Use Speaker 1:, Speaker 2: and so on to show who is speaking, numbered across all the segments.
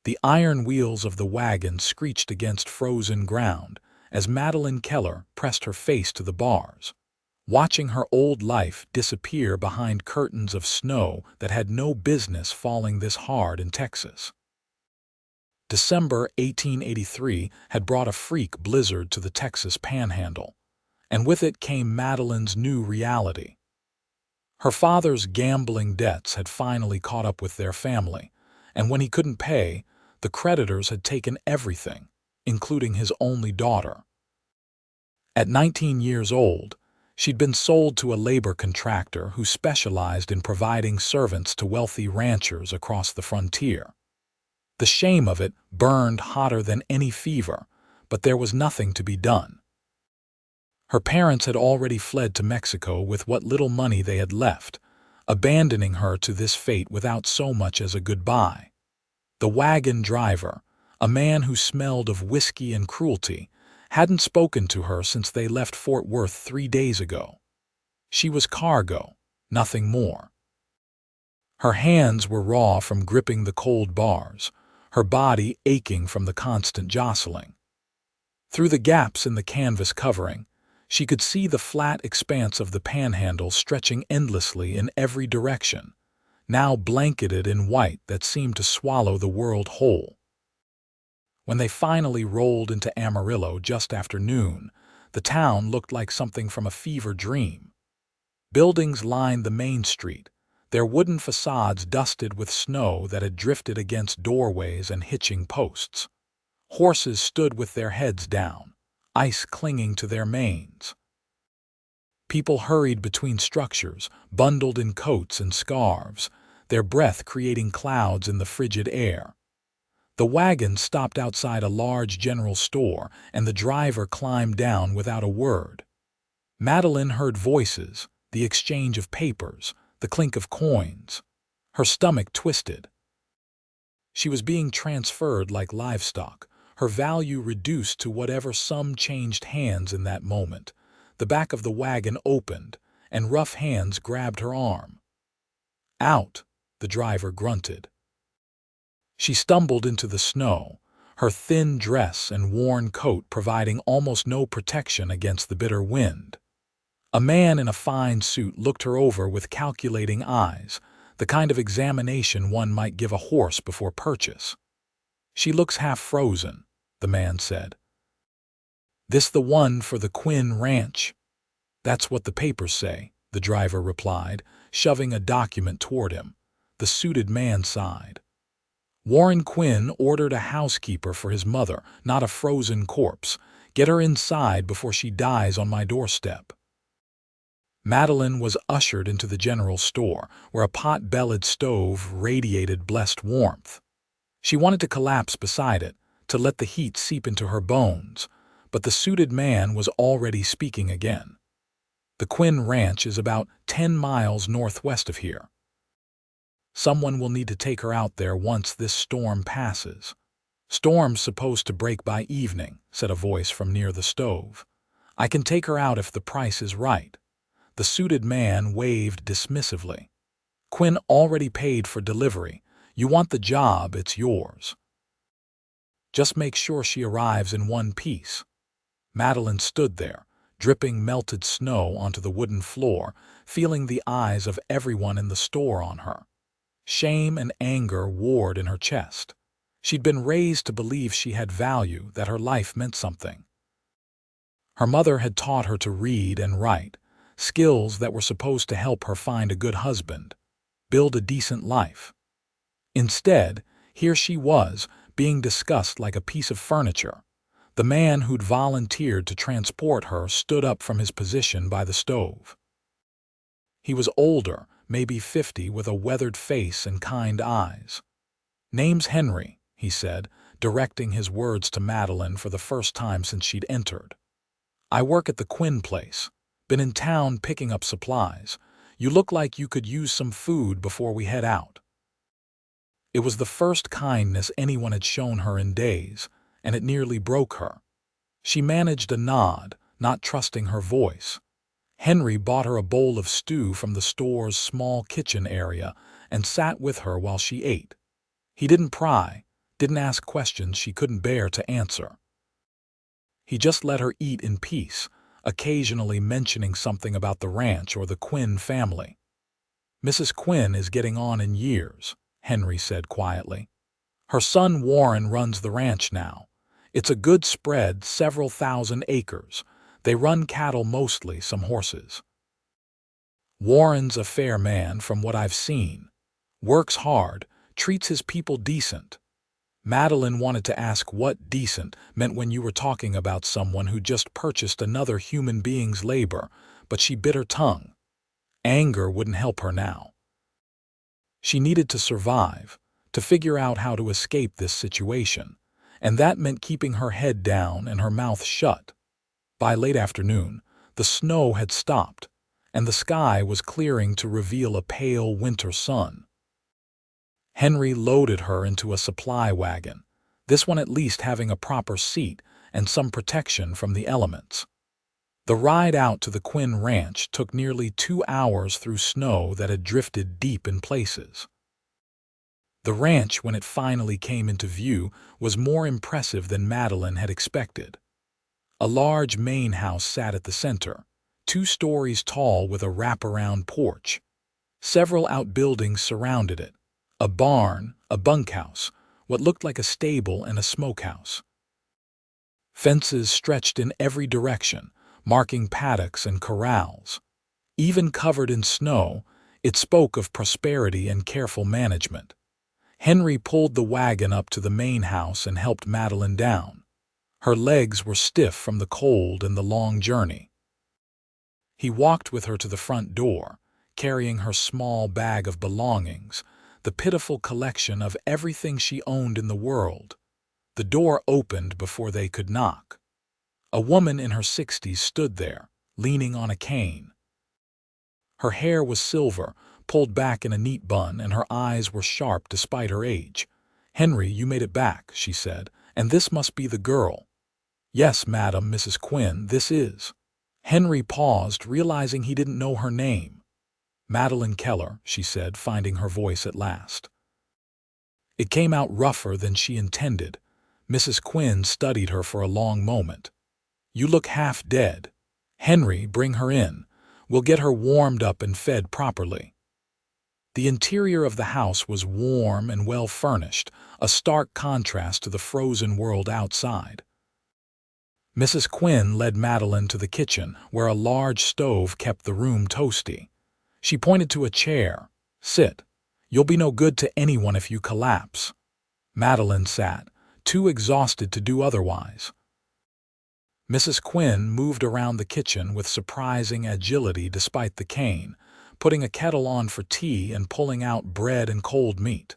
Speaker 1: The iron wheels of the wagon screeched against frozen ground as Madeline Keller pressed her face to the bars, watching her old life disappear behind curtains of snow that had no business falling this hard in Texas. December 1883 had brought a freak blizzard to the Texas Panhandle, and with it came Madeline's new reality. Her father's gambling debts had finally caught up with their family, and when he couldn't pay, the creditors had taken everything, including his only daughter. At 19 years old, she'd been sold to a labor contractor who specialized in providing servants to wealthy ranchers across the frontier. The shame of it burned hotter than any fever, but there was nothing to be done. Her parents had already fled to Mexico with what little money they had left, abandoning her to this fate without so much as a goodbye. The wagon driver, a man who smelled of whiskey and cruelty, hadn't spoken to her since they left Fort Worth 3 days ago. She was cargo, nothing more. Her hands were raw from gripping the cold bars, her body aching from the constant jostling. Through the gaps in the canvas covering, she could see the flat expanse of the panhandle stretching endlessly in every direction, now blanketed in white that seemed to swallow the world whole. When they finally rolled into Amarillo just after noon, the town looked like something from a fever dream. Buildings lined the main street, their wooden facades dusted with snow that had drifted against doorways and hitching posts. Horses stood with their heads down, ice clinging to their manes. People hurried between structures, bundled in coats and scarves, their breath creating clouds in the frigid air. The wagon stopped outside a large general store, and the driver climbed down without a word. Madeline heard voices, the exchange of papers, the clink of coins. Her stomach twisted. She was being transferred like livestock, her value reduced to whatever sum changed hands in that moment. The back of the wagon opened, and rough hands grabbed her arm. "Out," the driver grunted. She stumbled into the snow, her thin dress and worn coat providing almost no protection against the bitter wind. A man in a fine suit looked her over with calculating eyes, the kind of examination one might give a horse before purchase. "She looks half frozen," the man said. "This the one for the Quinn Ranch?" "That's what the papers say," the driver replied, shoving a document toward him. The suited man sighed. "Warren Quinn ordered a housekeeper for his mother, not a frozen corpse. Get her inside before she dies on my doorstep." Madeline was ushered into the general store, where a pot-bellied stove radiated blessed warmth. She wanted to collapse beside it, to let the heat seep into her bones, but the suited man was already speaking again. "The Quinn Ranch is about 10 miles northwest of here. Someone will need to take her out there once this storm passes." "Storm's supposed to break by evening," said a voice from near the stove. "I can take her out if the price is right." The suited man waved dismissively. "Quinn already paid for delivery. You want the job, it's yours. Just make sure she arrives in one piece." Madeline stood there, dripping melted snow onto the wooden floor, feeling the eyes of everyone in the store on her. Shame and anger warred in her chest. She'd been raised to believe she had value, that her life meant something. Her mother had taught her to read and write, skills that were supposed to help her find a good husband, build a decent life. Instead, here she was, being discussed like a piece of furniture. The man who'd volunteered to transport her stood up from his position by the stove. He was older, maybe 50, with a weathered face and kind eyes. "Name's Henry," he said, directing his words to Madeline for the first time since she'd entered. "I work at the Quinn place. Been in town picking up supplies. You look like you could use some food before we head out." It was the first kindness anyone had shown her in days, and it nearly broke her. She managed a nod, not trusting her voice. Henry bought her a bowl of stew from the store's small kitchen area and sat with her while she ate. He didn't pry, didn't ask questions she couldn't bear to answer. He just let her eat in peace, occasionally mentioning something about the ranch or the Quinn family. "Mrs. Quinn is getting on in years," Henry said quietly. "Her son Warren runs the ranch now. It's a good spread, several thousand acres. They run cattle mostly, some horses. Warren's a fair man from what I've seen. Works hard, treats his people decent." Madeline wanted to ask what decent meant when you were talking about someone who just purchased another human being's labor, but she bit her tongue. Anger wouldn't help her now. She needed to survive, to figure out how to escape this situation, and that meant keeping her head down and her mouth shut. By late afternoon, the snow had stopped, and the sky was clearing to reveal a pale winter sun. Henry loaded her into a supply wagon, this one at least having a proper seat and some protection from the elements. The ride out to the Quinn ranch took nearly 2 hours through snow that had drifted deep in places. The ranch, when it finally came into view, was more impressive than Madeline had expected. A large main house sat at the center, 2 stories tall with a wraparound porch. Several outbuildings surrounded it. A barn, a bunkhouse, what looked like a stable and a smokehouse. Fences stretched in every direction, marking paddocks and corrals. Even covered in snow, it spoke of prosperity and careful management. Henry pulled the wagon up to the main house and helped Madeline down. Her legs were stiff from the cold and the long journey. He walked with her to the front door, carrying her small bag of belongings, the pitiful collection of everything she owned in the world. The door opened before they could knock. A woman in her 60s stood there, leaning on a cane. Her hair was silver, pulled back in a neat bun, and her eyes were sharp despite her age. "Henry, you made it back," she said, "and this must be the girl." "Yes, madam, Mrs. Quinn, this is." Henry paused, realizing he didn't know her name. "Madeline Keller," she said, finding her voice at last. It came out rougher than she intended. Mrs. Quinn studied her for a long moment. "You look half dead. Henry, bring her in. We'll get her warmed up and fed properly." The interior of the house was warm and well furnished, a stark contrast to the frozen world outside. Mrs. Quinn led Madeline to the kitchen, where a large stove kept the room toasty. She pointed to a chair. "Sit. You'll be no good to anyone if you collapse." Madeline sat, too exhausted to do otherwise. Mrs. Quinn moved around the kitchen with surprising agility despite the cane, putting a kettle on for tea and pulling out bread and cold meat.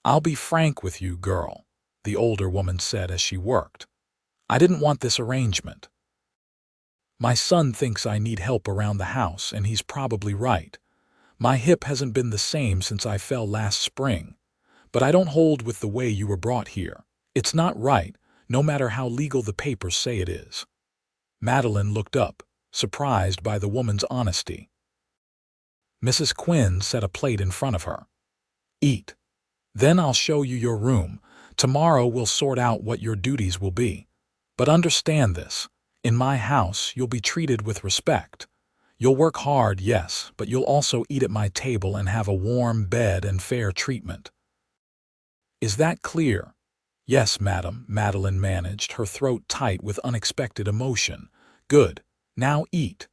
Speaker 1: "I'll be frank with you, girl," the older woman said as she worked. "I didn't want this arrangement. My son thinks I need help around the house, and he's probably right. My hip hasn't been the same since I fell last spring. But I don't hold with the way you were brought here. It's not right, no matter how legal the papers say it is." Madeline looked up, surprised by the woman's honesty. Mrs. Quinn set a plate in front of her. "Eat. Then I'll show you your room. Tomorrow we'll sort out what your duties will be. But understand this. In my house, you'll be treated with respect. You'll work hard, yes, but you'll also eat at my table and have a warm bed and fair treatment." "Is that clear?" "Yes, madam," Madeline managed, her throat tight with unexpected emotion. "Good. Now eat."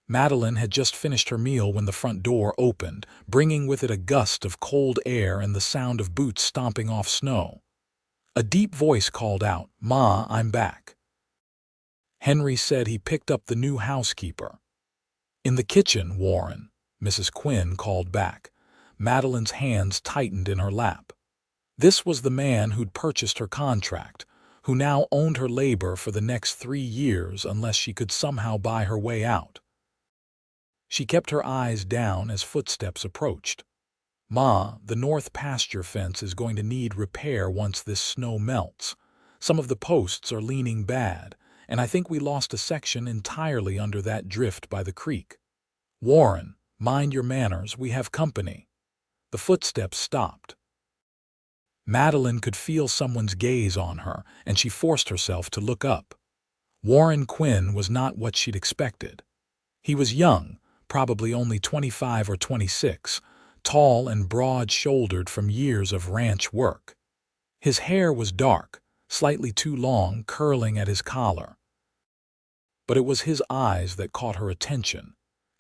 Speaker 1: Madeline had just finished her meal when the front door opened, bringing with it a gust of cold air and the sound of boots stomping off snow. A deep voice called out, "Ma, I'm back." Henry said he picked up the new housekeeper. "In the kitchen, Warren," Mrs. Quinn called back. Madeline's hands tightened in her lap. This was the man who'd purchased her contract, who now owned her labor for the next 3 years unless she could somehow buy her way out. She kept her eyes down as footsteps approached. "Ma, the north pasture fence is going to need repair once this snow melts. Some of the posts are leaning bad, and I think we lost a section entirely under that drift by the creek. Warren, mind your manners, we have company." The footsteps stopped. Madeline could feel someone's gaze on her, and she forced herself to look up. Warren Quinn was not what she'd expected. He was young, probably only 25 or 26, tall and broad-shouldered from years of ranch work. His hair was dark, slightly too long, curling at his collar. But it was his eyes that caught her attention,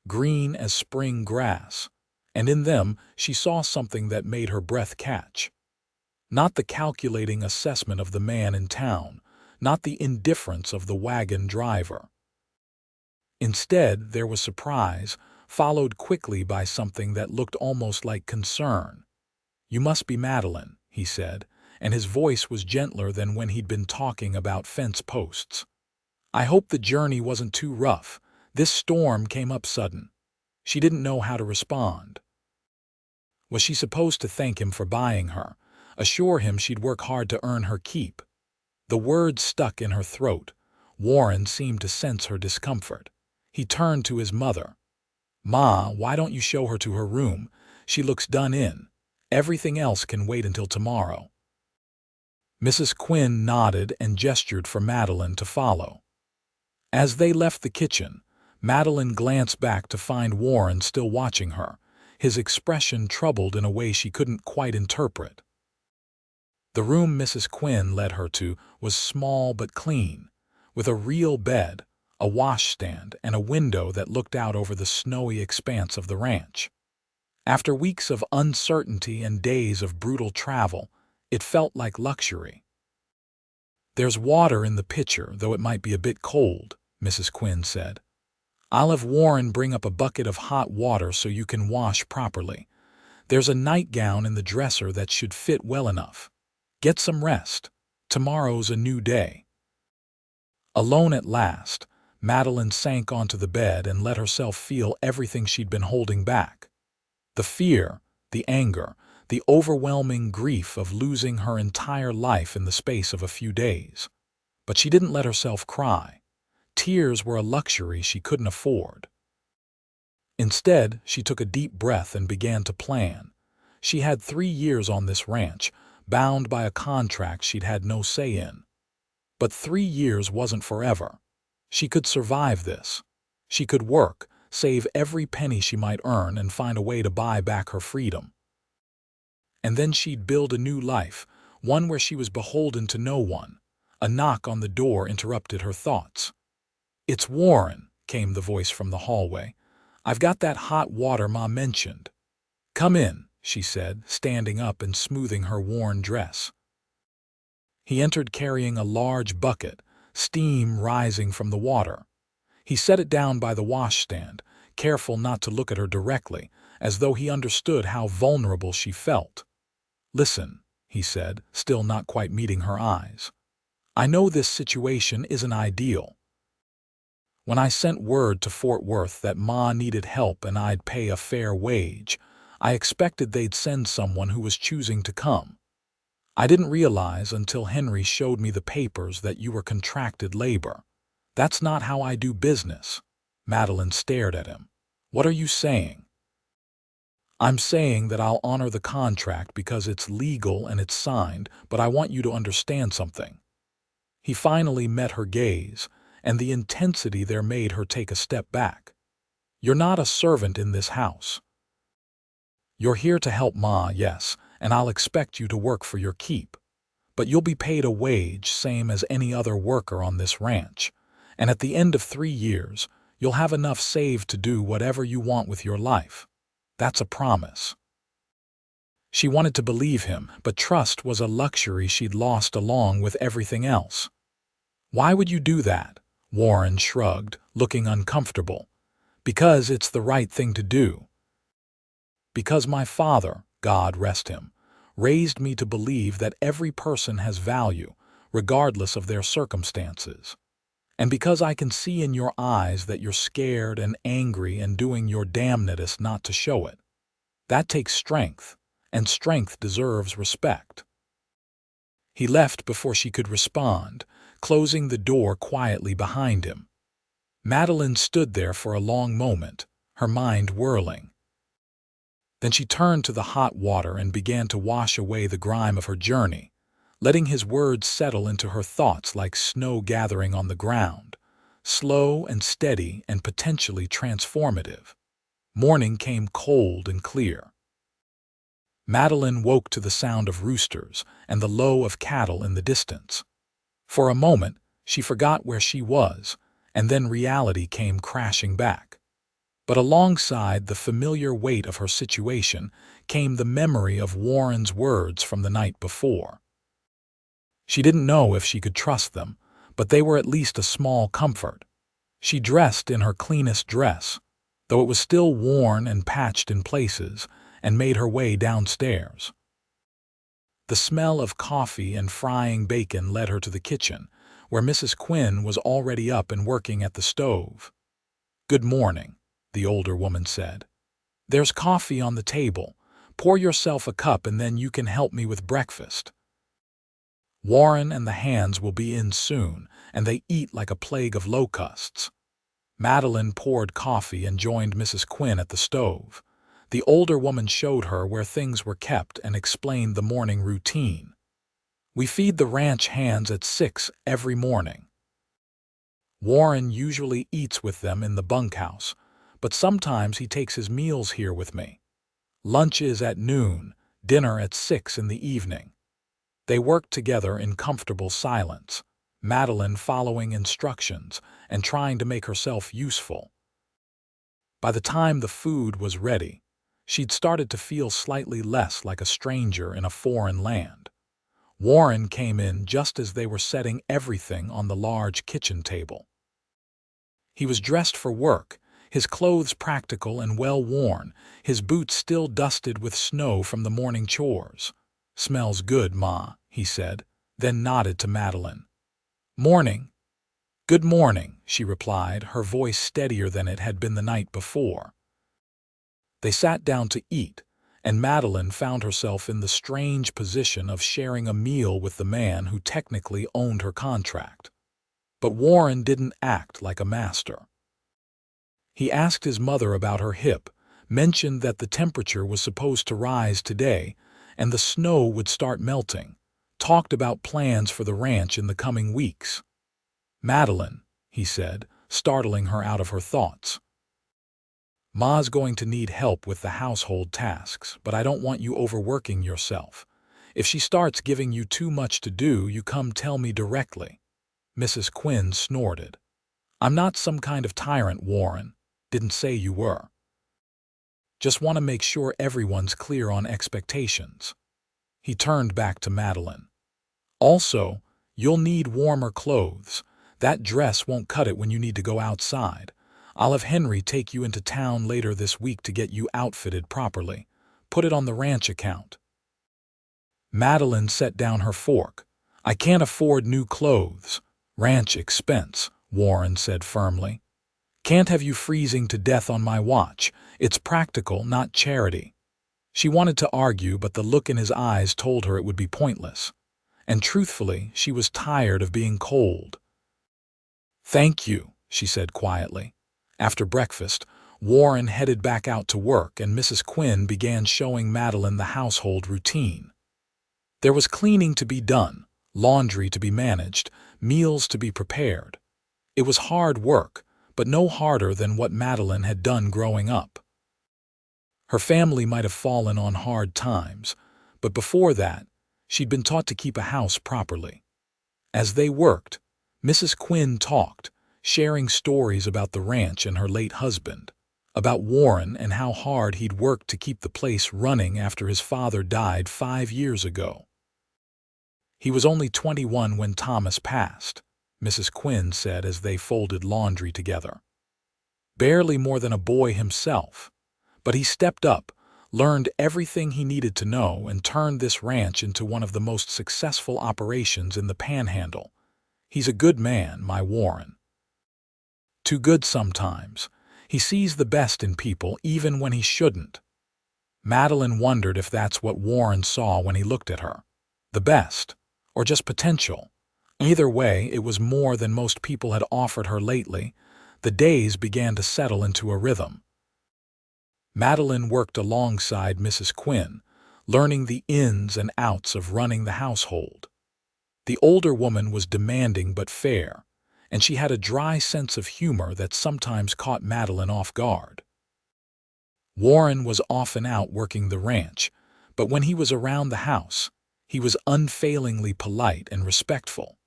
Speaker 1: green as spring grass, and in them she saw something that made her breath catch. Not the calculating assessment of the man in town, not the indifference of the wagon driver. Instead, there was surprise, followed quickly by something that looked almost like concern. "You must be Madeline," he said, and his voice was gentler than when he'd been talking about fence posts. "I hope the journey wasn't too rough. This storm came up sudden." She didn't know how to respond. Was she supposed to thank him for buying her, assure him she'd work hard to earn her keep? The words stuck in her throat. Warren seemed to sense her discomfort. He turned to his mother. "Ma, why don't you show her to her room? She looks done in. Everything else can wait until tomorrow." Mrs. Quinn nodded and gestured for Madeline to follow. As they left the kitchen, Madeline glanced back to find Warren still watching her, his expression troubled in a way she couldn't quite interpret. The room Mrs. Quinn led her to was small but clean, with a real bed, a washstand, and a window that looked out over the snowy expanse of the ranch. After weeks of uncertainty and days of brutal travel, it felt like luxury. "There's water in the pitcher, though it might be a bit cold," Mrs. Quinn said. "I'll have Warren bring up a bucket of hot water so you can wash properly. There's a nightgown in the dresser that should fit well enough. Get some rest. Tomorrow's a new day." Alone at last, Madeline sank onto the bed and let herself feel everything she'd been holding back. The fear, the anger, the overwhelming grief of losing her entire life in the space of a few days. But she didn't let herself cry. Tears were a luxury she couldn't afford. Instead, she took a deep breath and began to plan. She had 3 years on this ranch, bound by a contract she'd had no say in. But 3 years wasn't forever. She could survive this. She could work, save every penny she might earn, and find a way to buy back her freedom. And then she'd build a new life, one where she was beholden to no one. A knock on the door interrupted her thoughts. "It's Warren," came the voice from the hallway. "I've got that hot water Ma mentioned." "Come in," she said, standing up and smoothing her worn dress. He entered carrying a large bucket, steam rising from the water. He set it down by the washstand, careful not to look at her directly, as though he understood how vulnerable she felt. "Listen," he said, still not quite meeting her eyes. "I know this situation isn't ideal. When I sent word to Fort Worth that Ma needed help and I'd pay a fair wage, I expected they'd send someone who was choosing to come. I didn't realize until Henry showed me the papers that you were contracted labor. That's not how I do business." Madeline stared at him. "What are you saying?" "I'm saying that I'll honor the contract because it's legal and it's signed, but I want you to understand something." He finally met her gaze, and the intensity there made her take a step back. "You're not a servant in this house. You're here to help Ma, yes, and I'll expect you to work for your keep. But you'll be paid a wage same as any other worker on this ranch, and at the end of 3 years, you'll have enough saved to do whatever you want with your life. That's a promise." She wanted to believe him, but trust was a luxury she'd lost along with everything else. "Why would you do that?" Warren shrugged, looking uncomfortable. "Because it's the right thing to do. Because my father, God rest him, raised me to believe that every person has value, regardless of their circumstances. And because I can see in your eyes that you're scared and angry and doing your damnedest not to show it. That takes strength, and strength deserves respect." He left before she could respond, closing the door quietly behind him. Madeline stood there for a long moment, her mind whirling. Then she turned to the hot water and began to wash away the grime of her journey, letting his words settle into her thoughts like snow gathering on the ground, slow and steady and potentially transformative. Morning came cold and clear. Madeline woke to the sound of roosters and the low of cattle in the distance. For a moment, she forgot where she was, and then reality came crashing back. But alongside the familiar weight of her situation came the memory of Warren's words from the night before. She didn't know if she could trust them, but they were at least a small comfort. She dressed in her cleanest dress, though it was still worn and patched in places, and made her way downstairs. The smell of coffee and frying bacon led her to the kitchen, where Mrs. Quinn was already up and working at the stove. "Good morning," the older woman said. "There's coffee on the table. Pour yourself a cup and then you can help me with breakfast. Warren and the hands will be in soon, and they eat like a plague of locusts." Madeline poured coffee and joined Mrs. Quinn at the stove. The older woman showed her where things were kept and explained the morning routine. "We feed the ranch hands at 6 every morning. Warren usually eats with them in the bunkhouse, but sometimes he takes his meals here with me. Lunch is at noon, dinner at 6 in the evening." They worked together in comfortable silence, Madeline following instructions and trying to make herself useful. By the time the food was ready, she'd started to feel slightly less like a stranger in a foreign land. Warren came in just as they were setting everything on the large kitchen table. He was dressed for work, his clothes practical and well-worn, his boots still dusted with snow from the morning chores. "Smells good, Ma," he said, then nodded to Madeline. "Morning." "Good morning," she replied, her voice steadier than it had been the night before. They sat down to eat, and Madeline found herself in the strange position of sharing a meal with the man who technically owned her contract. But Warren didn't act like a master. He asked his mother about her hip, mentioned that the temperature was supposed to rise today, and the snow would start melting, talked about plans for the ranch in the coming weeks. "Madeline," he said, startling her out of her thoughts. "Ma's going to need help with the household tasks, but I don't want you overworking yourself. If she starts giving you too much to do, you come tell me directly." Mrs. Quinn snorted. "I'm not some kind of tyrant, Warren. Didn't say you were. Just want to make sure everyone's clear on expectations." He turned back to Madeline. "Also, you'll need warmer clothes. That dress won't cut it when you need to go outside. I'll have Henry take you into town later this week to get you outfitted properly. Put it on the ranch account." Madeline set down her fork. "I can't afford new clothes. Ranch expense," Warren said firmly. "Can't have you freezing to death on my watch. It's practical, not charity." She wanted to argue, but the look in his eyes told her it would be pointless. And truthfully, she was tired of being cold. "Thank you," she said quietly. After breakfast, Warren headed back out to work, and Mrs. Quinn began showing Madeline the household routine. There was cleaning to be done, laundry to be managed, meals to be prepared. It was hard work, but no harder than what Madeline had done growing up. Her family might have fallen on hard times, but before that, she'd been taught to keep a house properly. As they worked, Mrs. Quinn talked, sharing stories about the ranch and her late husband, about Warren and how hard he'd worked to keep the place running after his father died 5 years ago. "He was only 21 when Thomas passed," Mrs. Quinn said as they folded laundry together. "Barely more than a boy himself, but he stepped up, learned everything he needed to know, and turned this ranch into one of the most successful operations in the Panhandle. He's a good man, my Warren. Too good sometimes. He sees the best in people even when he shouldn't." Madeline wondered if that's what Warren saw when he looked at her. The best, or just potential. Either way, it was more than most people had offered her lately. The days began to settle into a rhythm. Madeline worked alongside Mrs. Quinn, learning the ins and outs of running the household. The older woman was demanding but fair, and she had a dry sense of humor that sometimes caught Madeline off guard. Warren was often out working the ranch, but when he was around the house, he was unfailingly polite and respectful.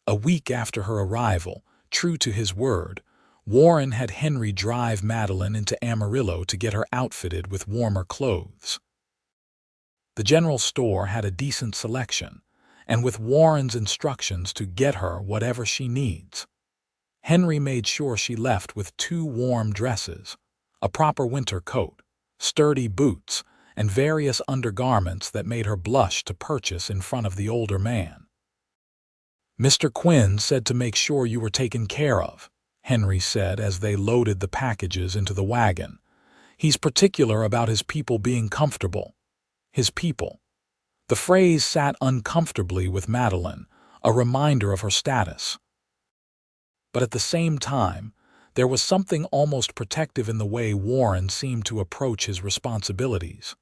Speaker 1: A week after her arrival, true to his word, Warren had Henry drive Madeline into Amarillo to get her outfitted with warmer clothes. The general store had a decent selection, and with Warren's instructions to get her whatever she needs, Henry made sure she left with 2 warm dresses, a proper winter coat, sturdy boots, and various undergarments that made her blush to purchase in front of the older man. "Mr. Quinn said to make sure you were taken care of," Henry said as they loaded the packages into the wagon. "He's particular about his people being comfortable." His people. The phrase sat uncomfortably with Madeline, a reminder of her status. But at the same time, there was something almost protective in the way Warren seemed to approach his responsibilities.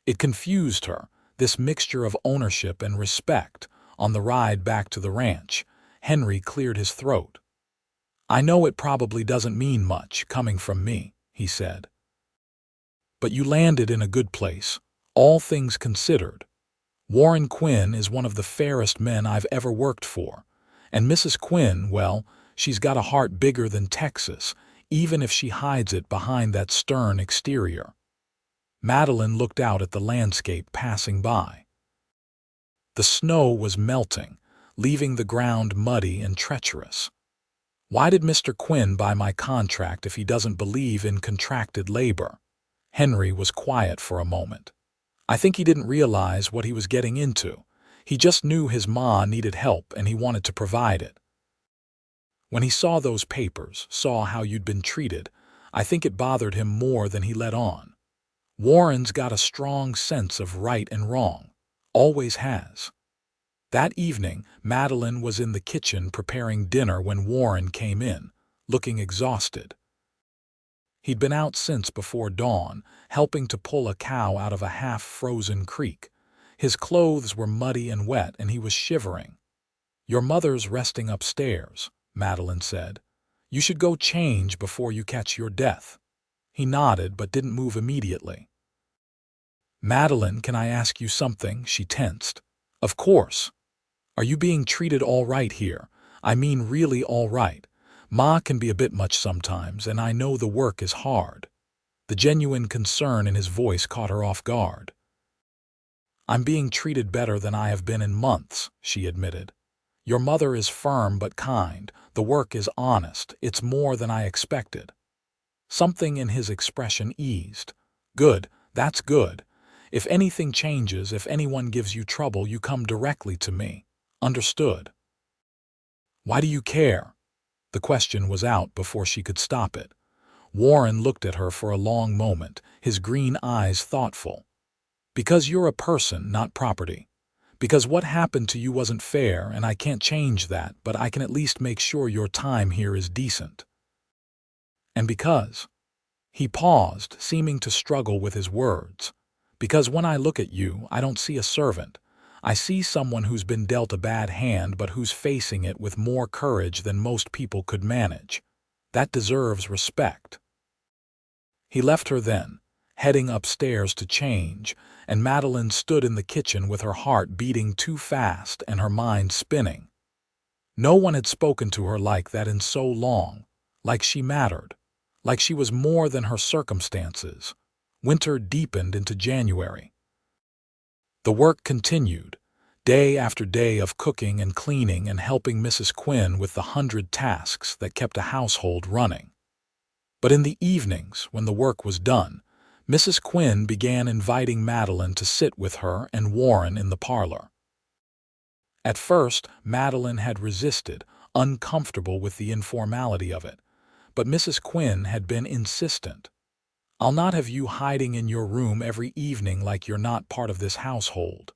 Speaker 1: It confused her, this mixture of ownership and respect. On the ride back to the ranch, Henry cleared his throat. "I know it probably doesn't mean much, coming from me," he said. "But you landed in a good place, all things considered. Warren Quinn is one of the fairest men I've ever worked for, and Mrs. Quinn, well, she's got a heart bigger than Texas, even if she hides it behind that stern exterior." Madeline looked out at the landscape passing by. The snow was melting, leaving the ground muddy and treacherous. "Why did Mr. Quinn buy my contract if he doesn't believe in contracted labor?" Henry was quiet for a moment. "I think he didn't realize what he was getting into. He just knew his ma needed help and he wanted to provide it. When he saw those papers, saw how you'd been treated, I think it bothered him more than he let on. Warren's got a strong sense of right and wrong. Always has." That evening, Madeline was in the kitchen preparing dinner when Warren came in, looking exhausted. He'd been out since before dawn, helping to pull a cow out of a half-frozen creek. His clothes were muddy and wet, and he was shivering. "Your mother's resting upstairs," Madeline said. "You should go change before you catch your death." He nodded but didn't move immediately. "Madeline, can I ask you something?" She tensed. "Of course. Are you being treated all right here? I mean really all right. Ma can be a bit much sometimes, and I know the work is hard." The genuine concern in his voice caught her off guard. "I'm being treated better than I have been in months," she admitted. "Your mother is firm but kind. The work is honest. It's more than I expected." Something in his expression eased. "Good, that's good. If anything changes, if anyone gives you trouble, you come directly to me. Understood?" "Why do you care?" The question was out before she could stop it. Warren looked at her for a long moment, his green eyes thoughtful. "Because you're a person, not property. Because what happened to you wasn't fair, and I can't change that, but I can at least make sure your time here is decent. And because—" He paused, seeming to struggle with his words. "Because when I look at you, I don't see a servant. I see someone who's been dealt a bad hand but who's facing it with more courage than most people could manage. That deserves respect." He left her then, heading upstairs to change, and Madeline stood in the kitchen with her heart beating too fast and her mind spinning. No one had spoken to her like that in so long, like she mattered, like she was more than her circumstances. Winter deepened into January. The work continued, day after day of cooking and cleaning and helping Mrs. Quinn with the 100 tasks that kept a household running. But in the evenings, when the work was done, Mrs. Quinn began inviting Madeline to sit with her and Warren in the parlor. At first, Madeline had resisted, uncomfortable with the informality of it, but Mrs. Quinn had been insistent. "I'll not have you hiding in your room every evening like you're not part of this household.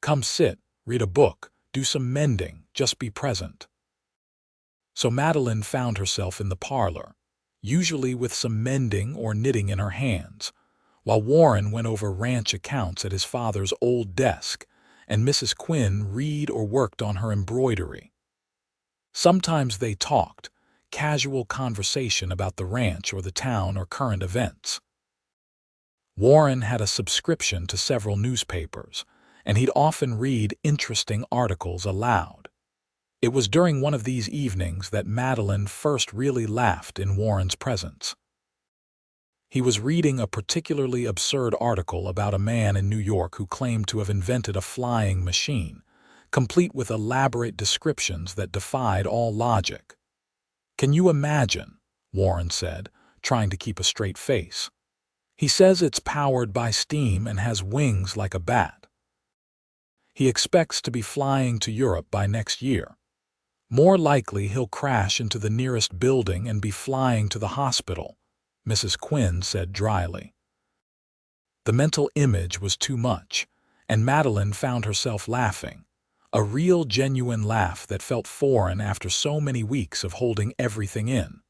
Speaker 1: Come sit, read a book, do some mending, just be present." So Madeline found herself in the parlor, usually with some mending or knitting in her hands, while Warren went over ranch accounts at his father's old desk, and Mrs. Quinn read or worked on her embroidery. Sometimes they talked, casual conversation about the ranch or the town or current events. Warren had a subscription to several newspapers, and he'd often read interesting articles aloud. It was during one of these evenings that Madeline first really laughed in Warren's presence. He was reading a particularly absurd article about a man in New York who claimed to have invented a flying machine, complete with elaborate descriptions that defied all logic. "Can you imagine?" Warren said, trying to keep a straight face. "He says it's powered by steam and has wings like a bat. He expects to be flying to Europe by next year. More likely he'll crash into the nearest building and be flying to the hospital," Mrs. Quinn said dryly. The mental image was too much, and Madeline found herself laughing, a real genuine laugh that felt foreign after so many weeks of holding everything in.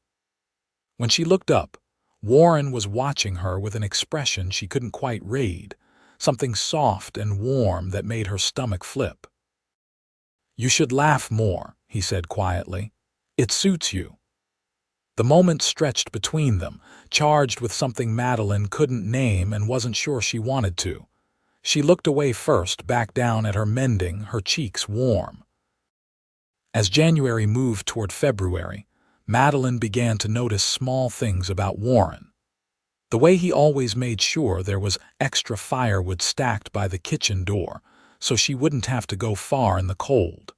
Speaker 1: When she looked up, Warren was watching her with an expression she couldn't quite read, something soft and warm that made her stomach flip. "You should laugh more," he said quietly. "It suits you." The moment stretched between them, charged with something Madeline couldn't name and wasn't sure she wanted to. She looked away first, back down at her mending, her cheeks warm. As January moved toward February, Madeline began to notice small things about Warren. The way he always made sure there was extra firewood stacked by the kitchen door, so she wouldn't have to go far in the cold.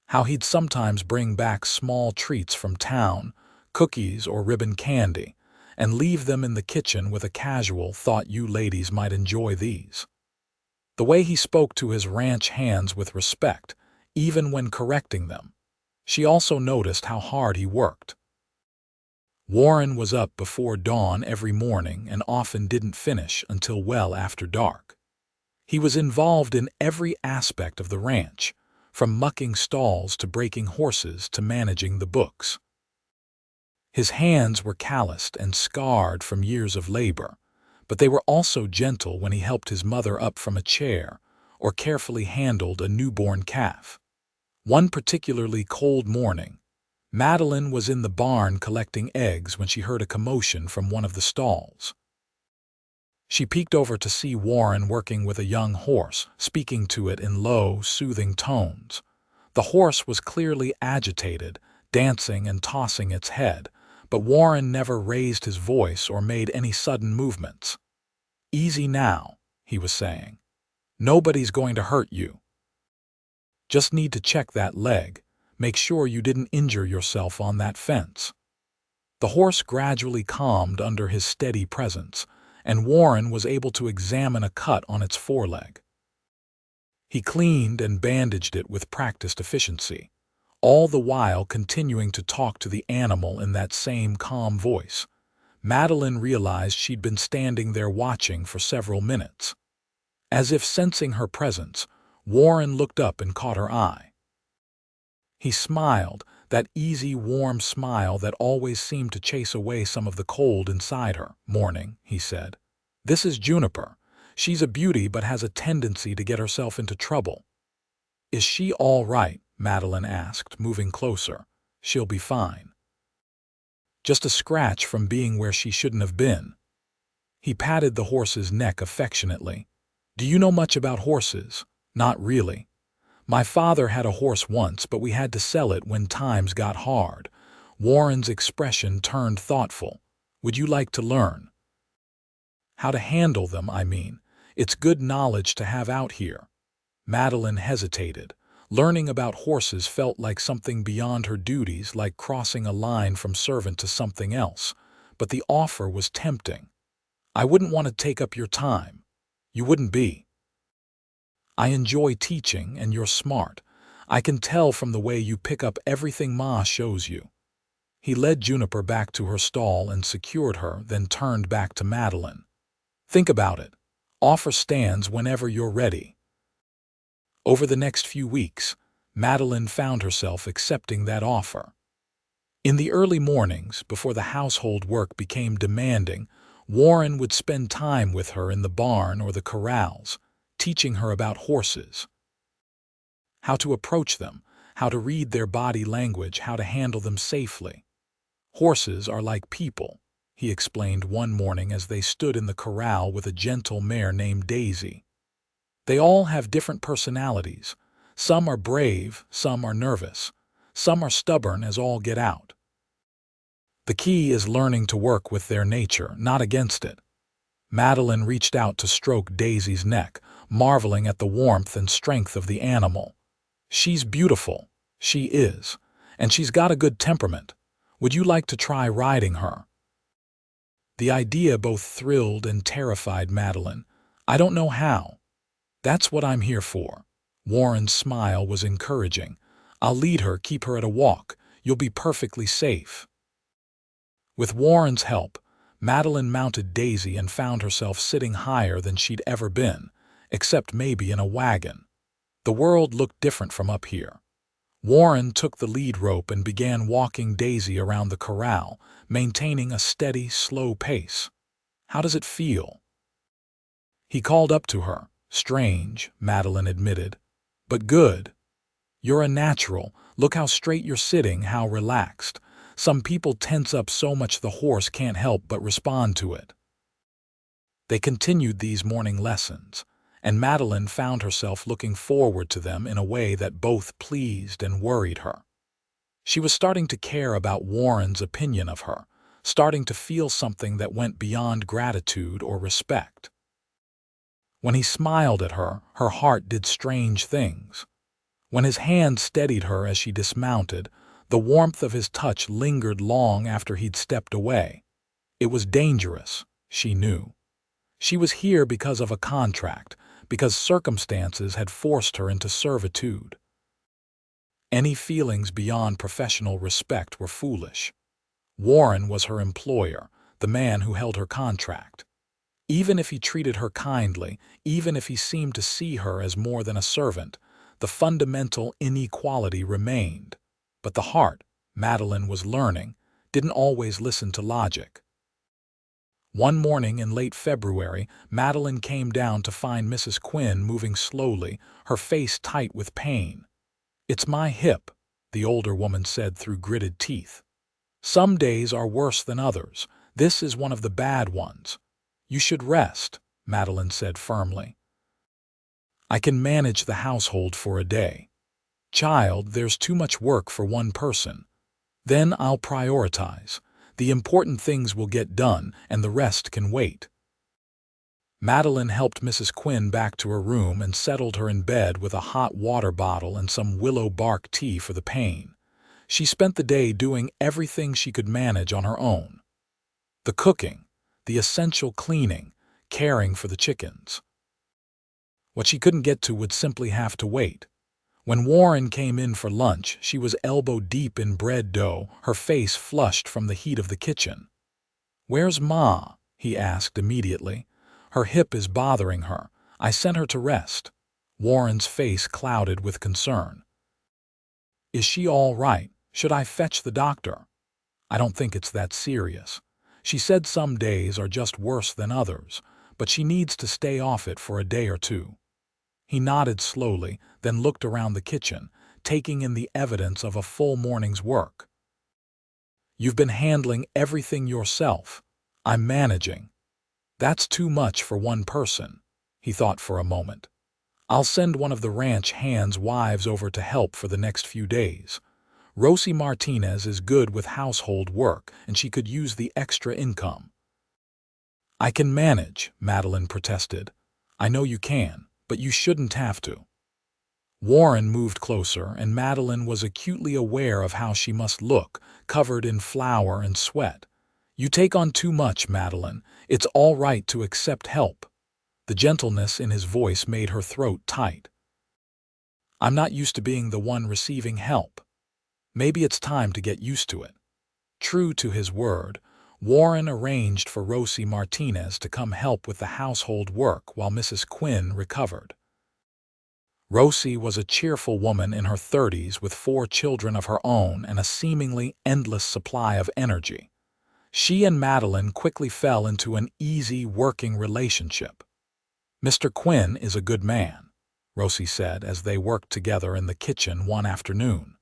Speaker 1: How he'd sometimes bring back small treats from town, cookies or ribbon candy, and leave them in the kitchen with a casual thought, "You ladies might enjoy these." The way he spoke to his ranch hands with respect, even when correcting them. She also noticed how hard he worked. Warren was up before dawn every morning and often didn't finish until well after dark. He was involved in every aspect of the ranch, from mucking stalls to breaking horses to managing the books. His hands were calloused and scarred from years of labor, but they were also gentle when he helped his mother up from a chair or carefully handled a newborn calf. One particularly cold morning, Madeline was in the barn collecting eggs when she heard a commotion from one of the stalls. She peeked over to see Warren working with a young horse, speaking to it in low, soothing tones. The horse was clearly agitated, dancing and tossing its head, but Warren never raised his voice or made any sudden movements. "Easy now," he was saying. "Nobody's going to hurt you. Just need to check that leg, make sure you didn't injure yourself on that fence." The horse gradually calmed under his steady presence, and Warren was able to examine a cut on its foreleg. He cleaned and bandaged it with practiced efficiency, all the while continuing to talk to the animal in that same calm voice. Madeline realized she'd been standing there watching for several minutes. As if sensing her presence, Warren looked up and caught her eye. He smiled, that easy, warm smile that always seemed to chase away some of the cold inside her. "Morning," he said. "This is Juniper. She's a beauty but has a tendency to get herself into trouble." "Is she all right?" Madeline asked, moving closer. "She'll be fine. Just a scratch from being where she shouldn't have been." He patted the horse's neck affectionately. "Do you know much about horses?" "Not really. My father had a horse once, but we had to sell it when times got hard." Warren's expression turned thoughtful. "Would you like to learn?" "How to handle them, I mean. It's good knowledge to have out here." Madeline hesitated. Learning about horses felt like something beyond her duties, like crossing a line from servant to something else. But the offer was tempting. "I wouldn't want to take up your time." "You wouldn't be. I enjoy teaching, and you're smart. I can tell from the way you pick up everything Ma shows you." He led Juniper back to her stall and secured her, then turned back to Madeline. "Think about it. Offer stands whenever you're ready." Over the next few weeks, Madeline found herself accepting that offer. In the early mornings, before the household work became demanding, Warren would spend time with her in the barn or the corrals, teaching her about horses, how to approach them, how to read their body language, how to handle them safely. Horses are like people, he explained one morning as they stood in the corral with a gentle mare named Daisy. They all have different personalities. Some are brave, some are nervous, some are stubborn as all get out. The key is learning to work with their nature, not against it. Madeline reached out to stroke Daisy's neck, marveling at the warmth and strength of the animal. She's beautiful, she is, and she's got a good temperament. Would you like to try riding her? The idea both thrilled and terrified Madeline. I don't know how. That's what I'm here for. Warren's smile was encouraging. I'll lead her, keep her at a walk. You'll be perfectly safe. With Warren's help, Madeline mounted Daisy and found herself sitting higher than she'd ever been, except maybe in a wagon. The world looked different from up here. Warren took the lead rope and began walking Daisy around the corral, maintaining a steady, slow pace. How does it feel? He called up to her. Strange, Madeline admitted, but good. You're a natural. Look how straight you're sitting, how relaxed. Some people tense up so much the horse can't help but respond to it. They continued these morning lessons, and Madeline found herself looking forward to them in a way that both pleased and worried her. She was starting to care about Warren's opinion of her, starting to feel something that went beyond gratitude or respect. When he smiled at her, her heart did strange things. When his hand steadied her as she dismounted, the warmth of his touch lingered long after he'd stepped away. It was dangerous, she knew. She was here because of a contract, because circumstances had forced her into servitude. Any feelings beyond professional respect were foolish. Warren was her employer, the man who held her contract. Even if he treated her kindly, even if he seemed to see her as more than a servant, the fundamental inequality remained. But the heart, Madeline was learning, didn't always listen to logic. One morning in late February, Madeline came down to find Mrs. Quinn moving slowly, her face tight with pain. "It's my hip," the older woman said through gritted teeth. "Some days are worse than others. This is one of the bad ones. You should rest," Madeline said firmly. "I can manage the household for a day. Child, there's too much work for one person. Then I'll prioritize. The important things will get done, and the rest can wait." Madeline helped Mrs. Quinn back to her room and settled her in bed with a hot water bottle and some willow bark tea for the pain. She spent the day doing everything she could manage on her own. The cooking, the essential cleaning, caring for the chickens. What she couldn't get to would simply have to wait. When Warren came in for lunch, she was elbow-deep in bread dough, her face flushed from the heat of the kitchen. "Where's Ma?" he asked immediately. "Her hip is bothering her. I sent her to rest." Warren's face clouded with concern. "Is she all right? Should I fetch the doctor?" "I don't think it's that serious. She said some days are just worse than others, but she needs to stay off it for a day or two." He nodded slowly, then looked around the kitchen, taking in the evidence of a full morning's work. "You've been handling everything yourself. I'm managing." "That's too much for one person," he thought for a moment. "I'll send one of the ranch hands' wives over to help for the next few days. Rosie Martinez is good with household work, and she could use the extra income." "I can manage," Madeline protested. "I know you can, but you shouldn't have to." Warren moved closer, and Madeline was acutely aware of how she must look, covered in flour and sweat. "You take on too much, Madeline. It's all right to accept help." The gentleness in his voice made her throat tight. "I'm not used to being the one receiving help. Maybe it's time to get used to it." True to his word, Warren arranged for Rosie Martinez to come help with the household work while Mrs. Quinn recovered. Rosie was a cheerful woman in her 30s with 4 children of her own and a seemingly endless supply of energy. She and Madeline quickly fell into an easy working relationship. "Mr. Quinn is a good man," Rosie said as they worked together in the kitchen one afternoon.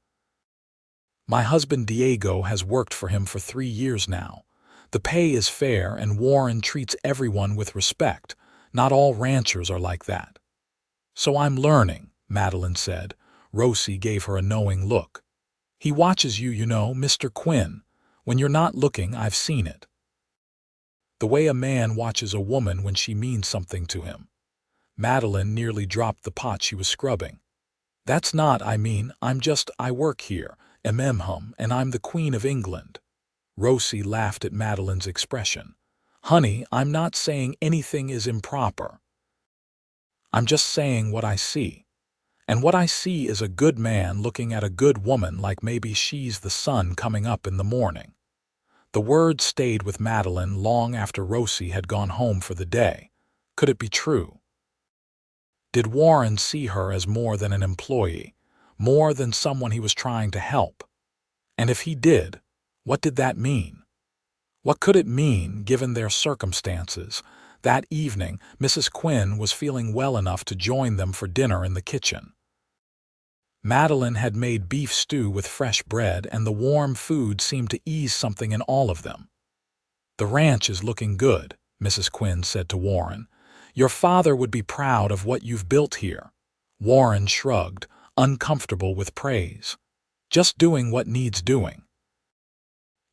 Speaker 1: "My husband Diego has worked for him for 3 years now. The pay is fair and Warren treats everyone with respect. Not all ranchers are like that." "So I'm learning," Madeline said. Rosie gave her a knowing look. "He watches you, Mr. Quinn. When you're not looking, I've seen it. The way a man watches a woman when she means something to him." Madeline nearly dropped the pot she was scrubbing. "That's not, I work here, and I'm the Queen of England." Rosie laughed at Madeline's expression. "Honey, I'm not saying anything is improper. I'm just saying what I see. And what I see is a good man looking at a good woman like maybe she's the sun coming up in the morning." The words stayed with Madeline long after Rosie had gone home for the day. Could it be true? Did Warren see her as more than an employee, more than someone he was trying to help? And if he did, what did that mean? What could it mean, given their circumstances? That evening, Mrs. Quinn was feeling well enough to join them for dinner in the kitchen. Madeline had made beef stew with fresh bread, and the warm food seemed to ease something in all of them. "The ranch is looking good," Mrs. Quinn said to Warren. "Your father would be proud of what you've built here." Warren shrugged, uncomfortable with praise. "Just doing what needs doing."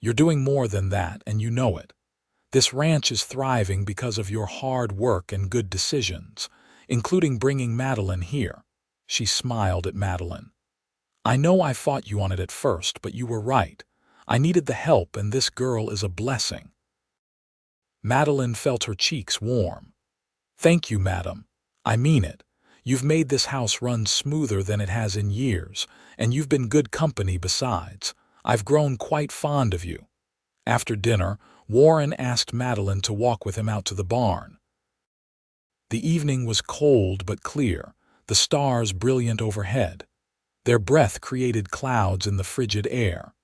Speaker 1: "You're doing more than that, and you know it. This ranch is thriving because of your hard work and good decisions, including bringing Madeline here." She smiled at Madeline. "I know I fought you on it at first, but you were right. I needed the help, and this girl is a blessing." Madeline felt her cheeks warm. "Thank you, madam. I mean it. You've made this house run smoother than it has in years, and you've been good company besides. I've grown quite fond of you." After dinner, Warren asked Madeline to walk with him out to the barn. The evening was cold but clear, the stars brilliant overhead. Their breath created clouds in the frigid air.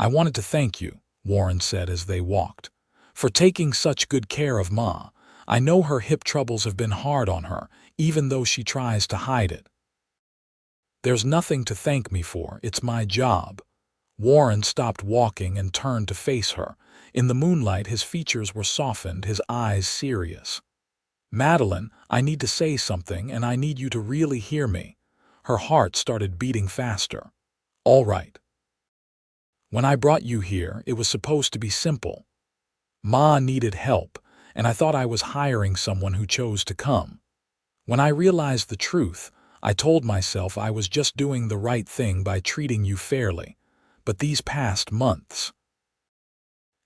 Speaker 1: "I wanted to thank you," Warren said as they walked, "for taking such good care of Ma. I know her hip troubles have been hard on her, even though she tries to hide it." "There's nothing to thank me for, it's my job." Warren stopped walking and turned to face her. In the moonlight, his features were softened, his eyes serious. "Madeline, I need to say something, and I need you to really hear me." Her heart started beating faster. "All right. When I brought you here, it was supposed to be simple. Ma needed help, and I thought I was hiring someone who chose to come. When I realized the truth, I told myself I was just doing the right thing by treating you fairly. But these past months—"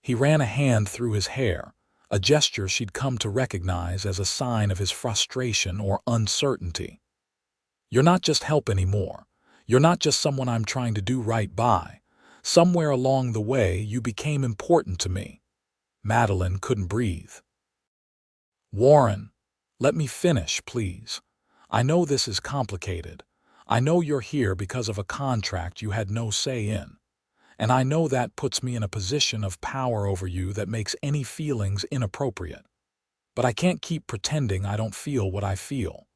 Speaker 1: He ran a hand through his hair, a gesture she'd come to recognize as a sign of his frustration or uncertainty. "You're not just help anymore. You're not just someone I'm trying to do right by. Somewhere along the way, you became important to me." Madeline couldn't breathe. "Warren, let me finish, please. I know this is complicated. I know you're here because of a contract you had no say in. And I know that puts me in a position of power over you that makes any feelings inappropriate. But I can't keep pretending I don't feel what I feel.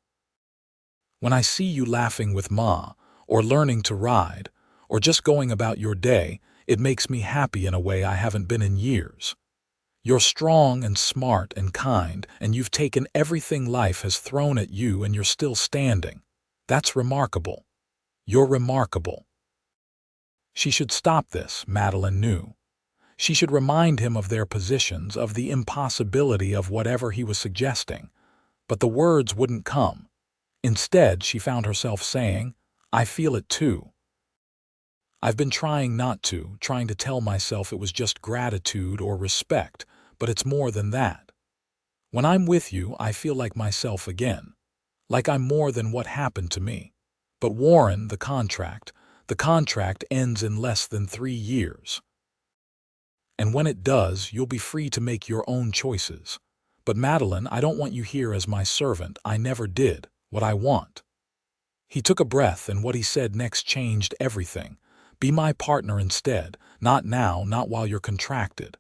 Speaker 1: When I see you laughing with Ma, or learning to ride, or just going about your day, it makes me happy in a way I haven't been in years. You're strong and smart and kind, and you've taken everything life has thrown at you and you're still standing. That's remarkable. You're remarkable." She should stop this, Madeline knew. She should remind him of their positions, of the impossibility of whatever he was suggesting. But the words wouldn't come. Instead, she found herself saying, "I feel it too. I've been trying not to, trying to tell myself it was just gratitude or respect, but it's more than that. When I'm with you, I feel like myself again. Like I'm more than what happened to me. But Warren, the contract ends in less than 3 years. And when it does, you'll be free to make your own choices. But Madeline, I don't want you here as my servant. I never did. What I want He took a breath, and what he said next changed everything. Be my partner instead. Not now, not while you're contracted.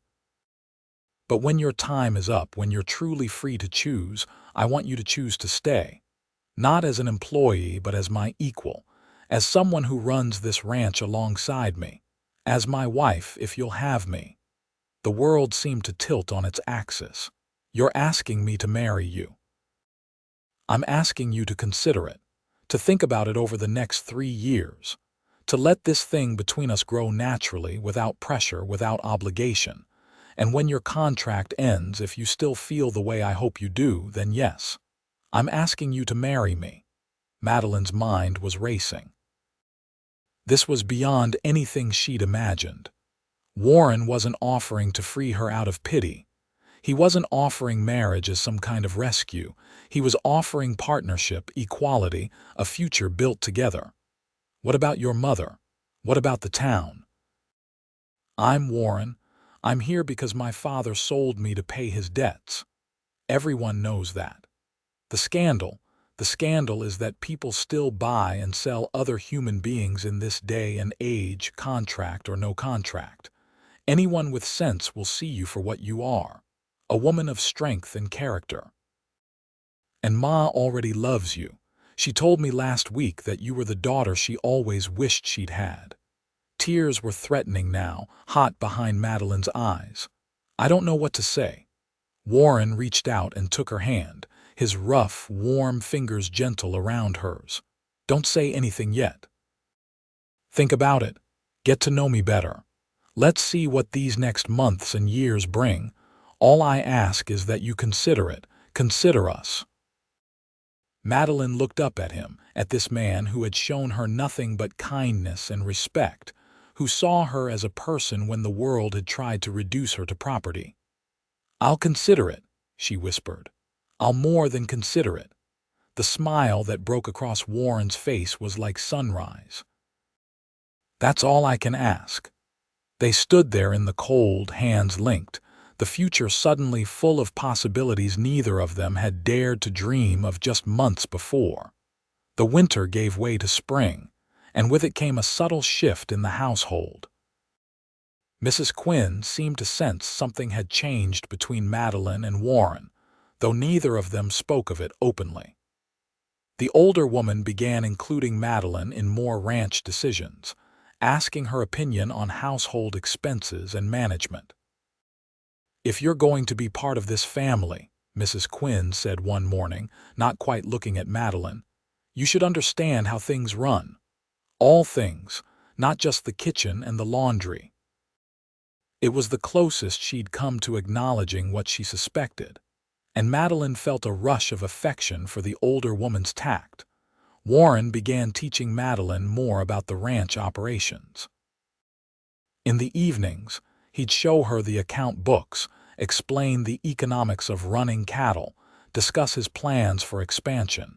Speaker 1: But when your time is up, when you're truly free to choose, I want you to choose to stay. Not as an employee, but as my equal. As someone who runs this ranch alongside me. As my wife, if you'll have me. The world seemed to tilt on its axis. You're asking me to marry you. I'm asking you to consider it. To think about it over the next 3 years. To let this thing between us grow naturally, without pressure, without obligation. And when your contract ends, if you still feel the way I hope you do, then yes. I'm asking you to marry me. Madeline's mind was racing. This was beyond anything she'd imagined. Warren wasn't offering to free her out of pity. He wasn't offering marriage as some kind of rescue. He was offering partnership, equality, a future built together. What about your mother? What about the town? I'm Warren. I'm here because my father sold me to pay his debts. Everyone knows that. The scandal is that people still buy and sell other human beings in this day and age, contract or no contract. Anyone with sense will see you for what you are, a woman of strength and character. And Ma already loves you. She told me last week that you were the daughter she always wished she'd had. Tears were threatening now, hot behind Madeline's eyes. I don't know what to say. Warren reached out and took her hand, his rough, warm fingers gentle around hers. Don't say anything yet. Think about it. Get to know me better. Let's see what these next months and years bring. All I ask is that you consider it. Consider us. Madeline looked up at him, at this man who had shown her nothing but kindness and respect, who saw her as a person when the world had tried to reduce her to property. I'll consider it, she whispered. I'll more than consider it. The smile that broke across Warren's face was like sunrise. That's all I can ask. They stood there in the cold, hands linked, the future suddenly full of possibilities neither of them had dared to dream of just months before. The winter gave way to spring, and with it came a subtle shift in the household. Mrs. Quinn seemed to sense something had changed between Madeline and Warren, though neither of them spoke of it openly. The older woman began including Madeline in more ranch decisions, asking her opinion on household expenses and management. If you're going to be part of this family, Mrs. Quinn said one morning, not quite looking at Madeline, you should understand how things run. All things, not just the kitchen and the laundry. It was the closest she'd come to acknowledging what she suspected, and Madeline felt a rush of affection for the older woman's tact. Warren began teaching Madeline more about the ranch operations. In the evenings, he'd show her the account books, explain the economics of running cattle, discuss his plans for expansion.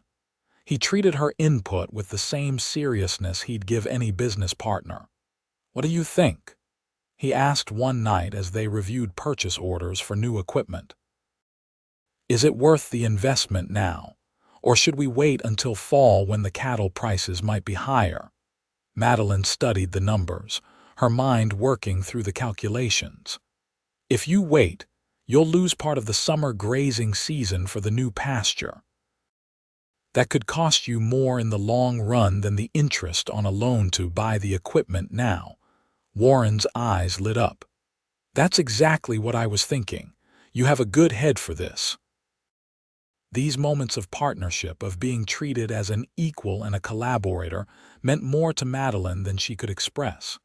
Speaker 1: He treated her input with the same seriousness he'd give any business partner. What do you think? He asked one night as they reviewed purchase orders for new equipment. Is it worth the investment now, or should we wait until fall when the cattle prices might be higher? Madeline studied the numbers, her mind working through the calculations. If you wait, you'll lose part of the summer grazing season for the new pasture. That could cost you more in the long run than the interest on a loan to buy the equipment now. Warren's eyes lit up. That's exactly what I was thinking. You have a good head for this. These moments of partnership, of being treated as an equal and a collaborator, meant more to Madeline than she could express.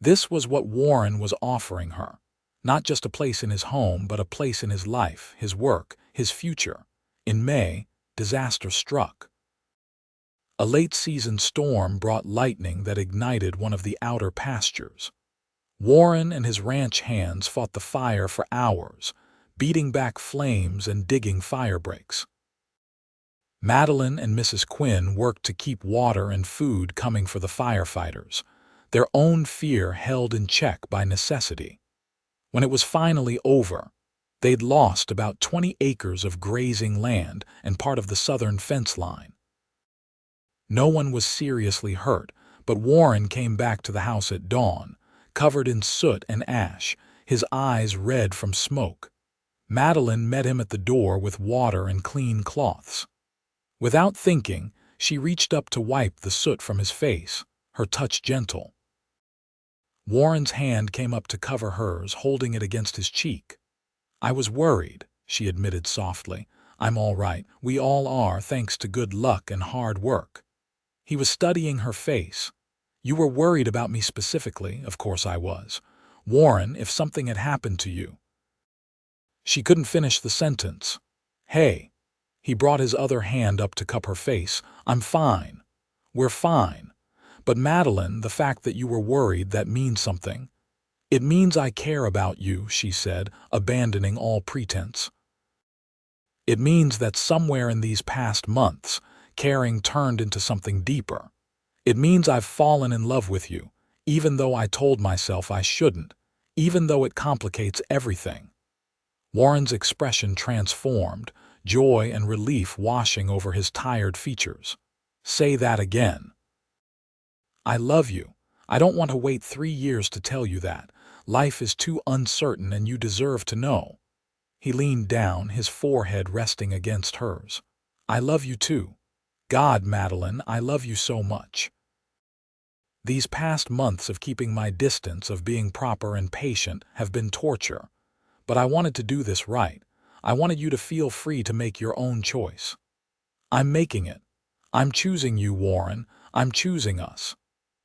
Speaker 1: This was what Warren was offering her. Not just a place in his home, but a place in his life, his work, his future. In May, disaster struck. A late-season storm brought lightning that ignited one of the outer pastures. Warren and his ranch hands fought the fire for hours, beating back flames and digging fire breaks. Madeline and Mrs. Quinn worked to keep water and food coming for the firefighters, their own fear held in check by necessity. When it was finally over, they'd lost about 20 acres of grazing land and part of the southern fence line. No one was seriously hurt, but Warren came back to the house at dawn, covered in soot and ash, his eyes red from smoke. Madeline met him at the door with water and clean cloths. Without thinking, she reached up to wipe the soot from his face, her touch gentle. Warren's hand came up to cover hers, holding it against his cheek. "I was worried," she admitted softly. "I'm all right. We all are, thanks to good luck and hard work." He was studying her face. "You were worried about me specifically." "Of course I was. Warren, if something had happened to you." She couldn't finish the sentence. "Hey." He brought his other hand up to cup her face. "I'm fine. We're fine. But Madeline, the fact that you were worried, that means something." "It means I care about you," she said, abandoning all pretense. "It means that somewhere in these past months, caring turned into something deeper. It means I've fallen in love with you, even though I told myself I shouldn't, even though it complicates everything." Warren's expression transformed, joy and relief washing over his tired features. "Say that again." "I love you. I don't want to wait 3 years to tell you that. Life is too uncertain and you deserve to know." He leaned down, his forehead resting against hers. "I love you too. God, Madeline, I love you so much. These past months of keeping my distance, of being proper and patient, have been torture. But I wanted to do this right. I wanted you to feel free to make your own choice. I'm making it. I'm choosing you, Warren. I'm choosing us."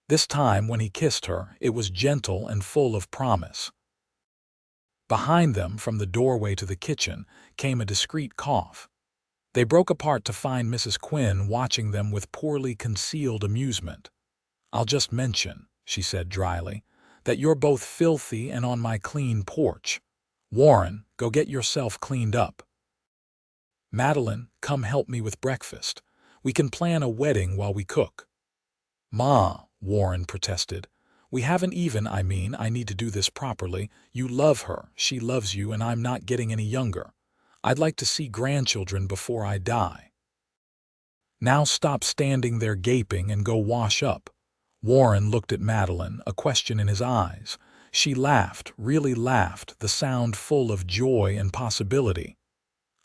Speaker 1: This time, when he kissed her, it was gentle and full of promise. Behind them, from the doorway to the kitchen, came a discreet cough. They broke apart to find Mrs. Quinn watching them with poorly concealed amusement. "I'll just mention," she said dryly, "that you're both filthy and on my clean porch. Warren, go get yourself cleaned up. Madeline, come help me with breakfast. We can plan a wedding while we cook." "Ma," Warren protested, "we haven't even, I need to do this properly. You love her, she loves you, and I'm not getting any younger. I'd like to see grandchildren before I die." "Now stop standing there gaping and go wash up." Warren looked at Madeline, a question in his eyes. She laughed, really laughed, the sound full of joy and possibility.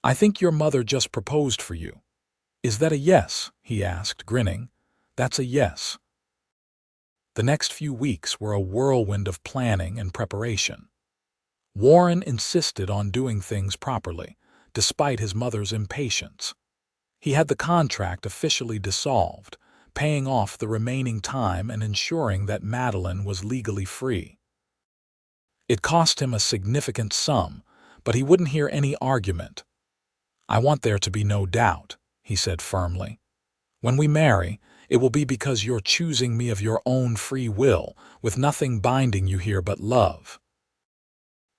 Speaker 1: "I think your mother just proposed for you." "Is that a yes?" he asked, grinning. "That's a yes." The next few weeks were a whirlwind of planning and preparation. Warren insisted on doing things properly, despite his mother's impatience. He had the contract officially dissolved, paying off the remaining time and ensuring that Madeline was legally free. It cost him a significant sum, but he wouldn't hear any argument. "I want there to be no doubt," he said firmly. "When we marry, it will be because you're choosing me of your own free will, with nothing binding you here but love."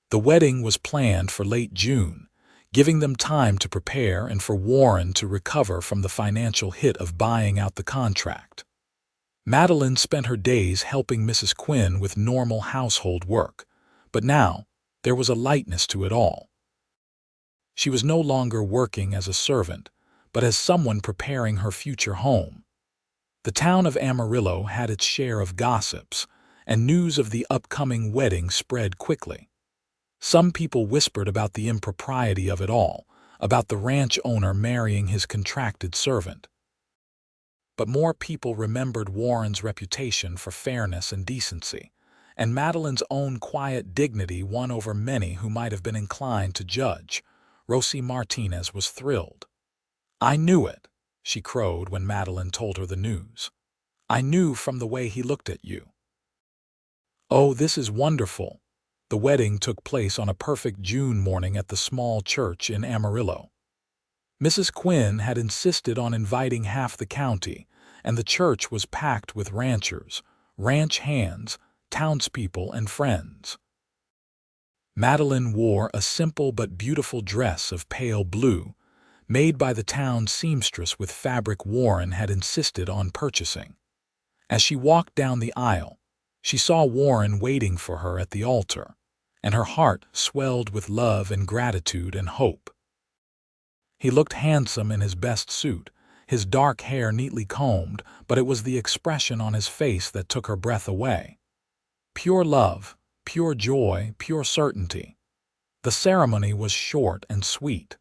Speaker 1: The wedding was planned for late June, giving them time to prepare and for Warren to recover from the financial hit of buying out the contract. Madeline spent her days helping Mrs. Quinn with normal household work, but now there was a lightness to it all. She was no longer working as a servant, but as someone preparing her future home. The town of Amarillo had its share of gossips, and news of the upcoming wedding spread quickly. Some people whispered about the impropriety of it all, about the ranch owner marrying his contracted servant. But more people remembered Warren's reputation for fairness and decency, and Madeline's own quiet dignity won over many who might have been inclined to judge. Rosie Martinez was thrilled. "I knew it," she crowed when Madeline told her the news. "I knew from the way he looked at you." "Oh, this is wonderful." The wedding took place on a perfect June morning at the small church in Amarillo. Mrs. Quinn had insisted on inviting half the county, and the church was packed with ranchers, ranch hands, townspeople, and friends. Madeline wore a simple but beautiful dress of pale blue, made by the town seamstress with fabric Warren had insisted on purchasing. As she walked down the aisle, she saw Warren waiting for her at the altar, and her heart swelled with love and gratitude and hope. He looked handsome in his best suit, his dark hair neatly combed, but it was the expression on his face that took her breath away. Pure love, pure joy, pure certainty. The ceremony was short and sweet.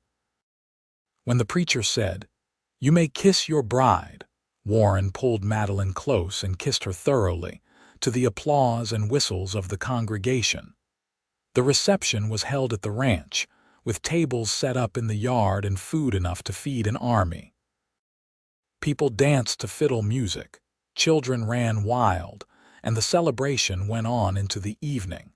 Speaker 1: When the preacher said, "You may kiss your bride," Warren pulled Madeline close and kissed her thoroughly, to the applause and whistles of the congregation. The reception was held at the ranch, with tables set up in the yard and food enough to feed an army. People danced to fiddle music, children ran wild, and the celebration went on into the evening.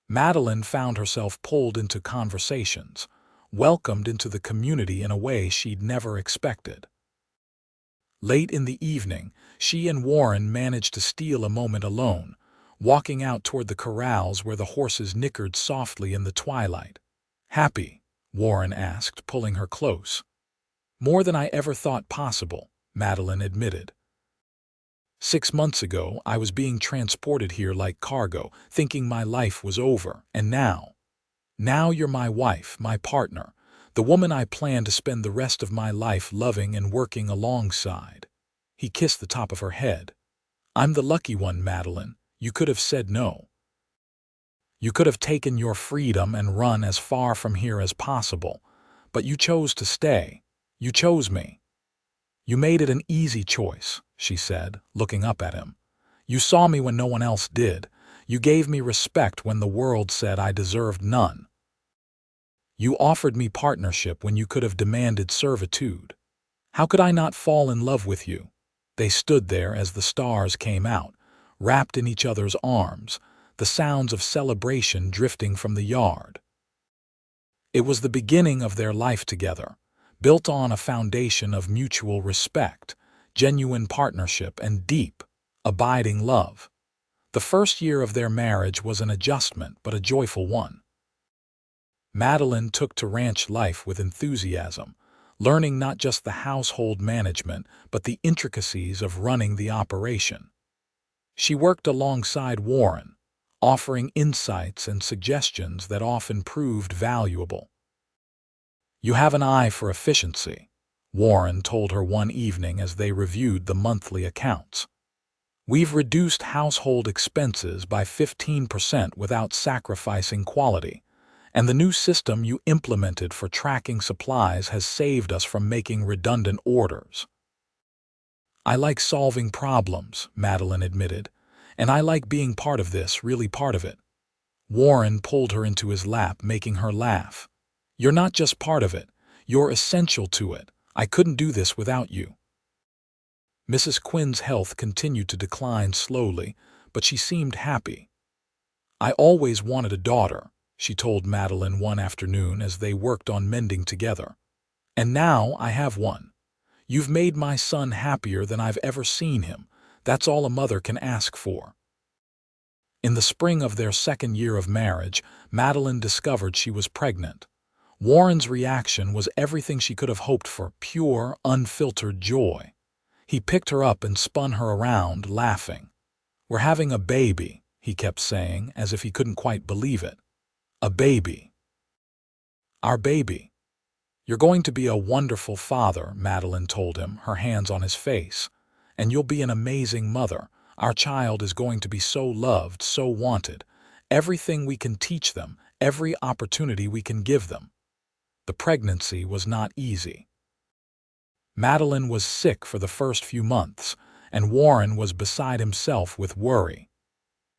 Speaker 1: Madeline found herself pulled into conversations, welcomed into the community in a way she'd never expected. Late in the evening, she and Warren managed to steal a moment alone, walking out toward the corrals where the horses nickered softly in the twilight. "Happy?" Warren asked, pulling her close. "More than I ever thought possible," Madeline admitted. 6 months ago, I was being transported here like cargo, thinking my life was over, and now you're my wife, my partner, the woman I plan to spend the rest of my life loving and working alongside." He kissed the top of her head. "I'm the lucky one, Madeline. You could have said no. You could have taken your freedom and run as far from here as possible, but you chose to stay. You chose me." "You made it an easy choice," she said, looking up at him. "You saw me when no one else did. You gave me respect when the world said I deserved none. You offered me partnership when you could have demanded servitude. How could I not fall in love with you?" They stood there as the stars came out, wrapped in each other's arms, the sounds of celebration drifting from the yard. It was the beginning of their life together, built on a foundation of mutual respect, genuine partnership, and deep, abiding love. The first year of their marriage was an adjustment, but a joyful one. Madeline took to ranch life with enthusiasm, learning not just the household management, but the intricacies of running the operation. She worked alongside Warren, offering insights and suggestions that often proved valuable. "You have an eye for efficiency," Warren told her one evening as they reviewed the monthly accounts. "We've reduced household expenses by 15% without sacrificing quality, and the new system you implemented for tracking supplies has saved us from making redundant orders." "I like solving problems," Madeline admitted, "and I like being part of this, really part of it." Warren pulled her into his lap, making her laugh. "You're not just part of it, you're essential to it. I couldn't do this without you." Mrs. Quinn's health continued to decline slowly, but she seemed happy. "I always wanted a daughter," she told Madeline one afternoon as they worked on mending together. "And now I have one. You've made my son happier than I've ever seen him. That's all a mother can ask for." In the spring of their second year of marriage, Madeline discovered she was pregnant. Warren's reaction was everything she could have hoped for, pure, unfiltered joy. He picked her up and spun her around, laughing. "We're having a baby," he kept saying, as if he couldn't quite believe it. "A baby. Our baby." "You're going to be a wonderful father," Madeline told him, her hands on his face. "And you'll be an amazing mother. Our child is going to be so loved, so wanted. Everything we can teach them, every opportunity we can give them." The pregnancy was not easy. Madeline was sick for the first few months, and Warren was beside himself with worry.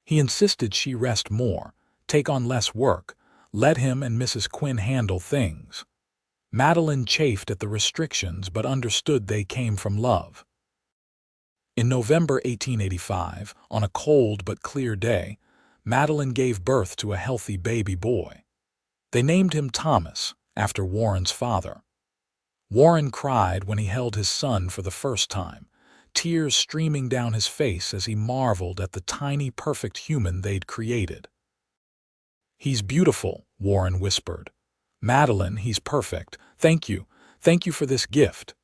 Speaker 1: He insisted she rest more, take on less work, let him and Mrs. Quinn handle things. Madeline chafed at the restrictions but understood they came from love. In November 1885, on a cold but clear day, Madeline gave birth to a healthy baby boy. They named him Thomas, after Warren's father. Warren cried when he held his son for the first time, tears streaming down his face as he marveled at the tiny, perfect human they'd created. "He's beautiful," Warren whispered. "Madeline, he's perfect. Thank you for this gift."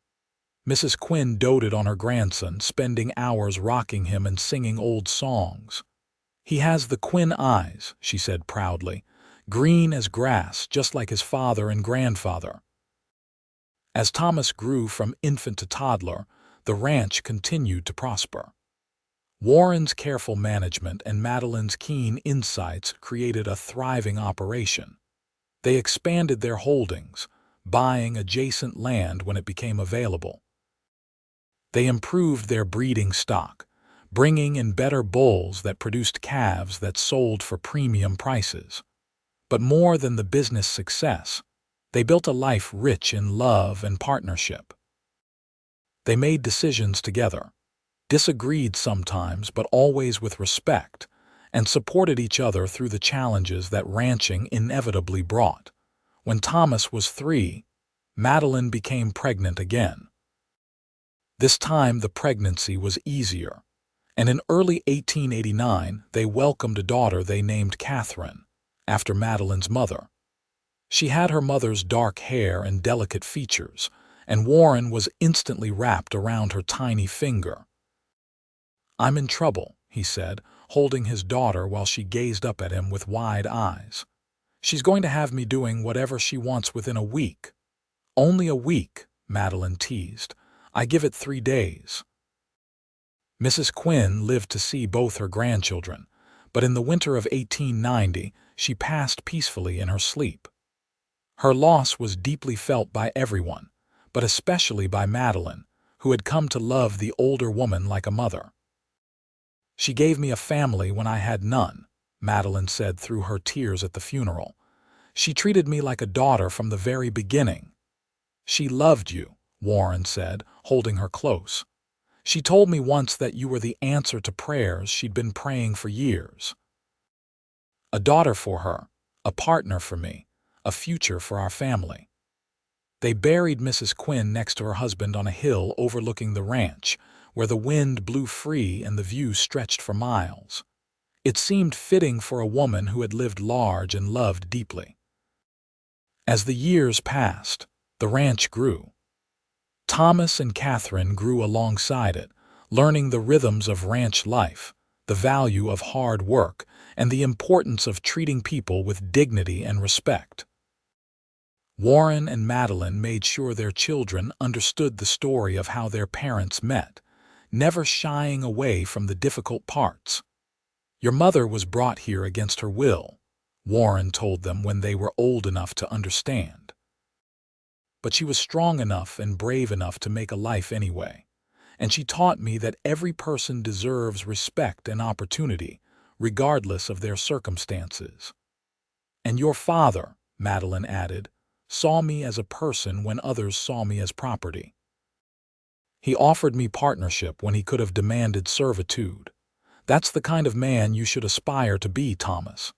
Speaker 1: Mrs. Quinn doted on her grandson, spending hours rocking him and singing old songs. "He has the Quinn eyes," she said proudly, "green as grass, just like his father and grandfather." As Thomas grew from infant to toddler, the ranch continued to prosper. Warren's careful management and Madeline's keen insights created a thriving operation. They expanded their holdings, buying adjacent land when it became available. They improved their breeding stock, bringing in better bulls that produced calves that sold for premium prices. But more than the business success, they built a life rich in love and partnership. They made decisions together, disagreed sometimes but always with respect, and supported each other through the challenges that ranching inevitably brought. When Thomas was 3, Madeline became pregnant again. This time the pregnancy was easier, and in early 1889 they welcomed a daughter they named Catherine, after Madeline's mother. She had her mother's dark hair and delicate features, and Warren was instantly wrapped around her tiny finger. "I'm in trouble," he said, holding his daughter while she gazed up at him with wide eyes. "She's going to have me doing whatever she wants within a week." "Only a week," Madeline teased. "I give it 3 days." Mrs. Quinn lived to see both her grandchildren, but in the winter of 1890 she passed peacefully in her sleep. Her loss was deeply felt by everyone, but especially by Madeline, who had come to love the older woman like a mother. "She gave me a family when I had none," Madeline said through her tears at the funeral. "She treated me like a daughter from the very beginning." "She loved you," Warren said, holding her close. "She told me once that you were the answer to prayers she'd been praying for years." A daughter for her, a partner for me, a future for our family. They buried Mrs. Quinn next to her husband on a hill overlooking the ranch, where the wind blew free and the view stretched for miles. It seemed fitting for a woman who had lived large and loved deeply. As the years passed, the ranch grew. Thomas and Catherine grew alongside it, learning the rhythms of ranch life, the value of hard work, and the importance of treating people with dignity and respect. Warren and Madeline made sure their children understood the story of how their parents met, never shying away from the difficult parts. "Your mother was brought here against her will," Warren told them when they were old enough to understand. "But she was strong enough and brave enough to make a life anyway, and she taught me that every person deserves respect and opportunity, regardless of their circumstances." "And your father," Madeline added, "saw me as a person when others saw me as property. He offered me partnership when he could have demanded servitude. That's the kind of man you should aspire to be, Thomas.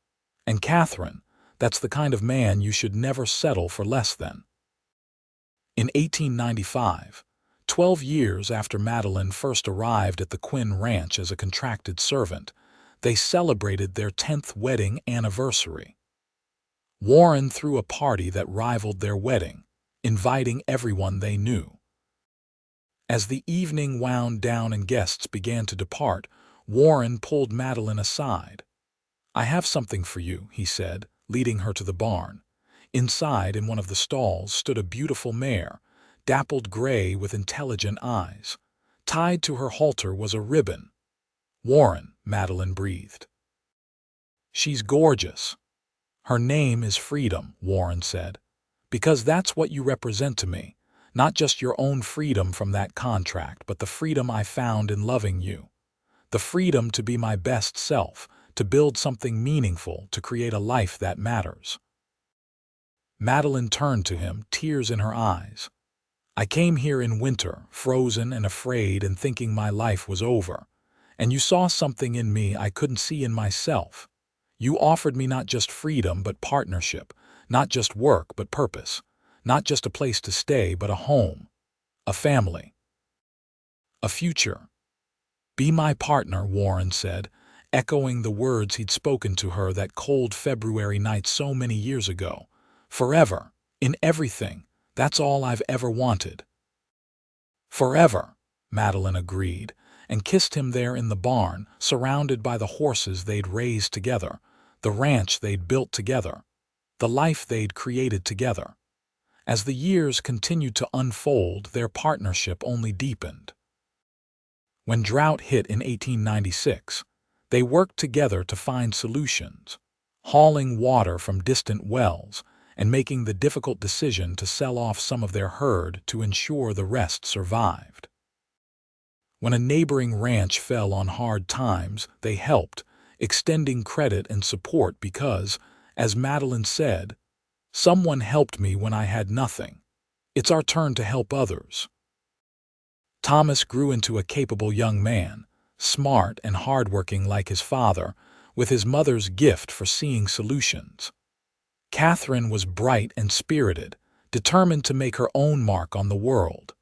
Speaker 1: And Catherine, that's the kind of man you should never settle for less than." In 1895, 12 years after Madeline first arrived at the Quinn Ranch as a contracted servant, they celebrated their 10th wedding anniversary. Warren threw a party that rivaled their wedding, inviting everyone they knew. As the evening wound down and guests began to depart, Warren pulled Madeline aside. "I have something for you," he said, leading her to the barn. Inside, in one of the stalls, stood a beautiful mare, dappled gray with intelligent eyes. Tied to her halter was a ribbon. "Warren," Madeline breathed. "She's gorgeous." "Her name is Freedom," Warren said, "because that's what you represent to me, not just your own freedom from that contract, but the freedom I found in loving you. The freedom to be my best self, to build something meaningful, to create a life that matters." Madeline turned to him, tears in her eyes. "I came here in winter, frozen and afraid and thinking my life was over. And you saw something in me I couldn't see in myself. You offered me not just freedom but partnership, not just work but purpose, not just a place to stay but a home, a family, a future." "Be my partner," Warren said, echoing the words he'd spoken to her that cold February night so many years ago. "Forever, in everything, that's all I've ever wanted." "Forever," Madeline agreed, and kissed him there in the barn, surrounded by the horses they'd raised together, the ranch they'd built together, the life they'd created together. As the years continued to unfold, their partnership only deepened. When drought hit in 1896, they worked together to find solutions, hauling water from distant wells and making the difficult decision to sell off some of their herd to ensure the rest survived. When a neighboring ranch fell on hard times, they helped, extending credit and support because, as Madeline said, "Someone helped me when I had nothing. It's our turn to help others." Thomas grew into a capable young man, smart and hardworking like his father, with his mother's gift for seeing solutions. Catherine was bright and spirited, determined to make her own mark on the world.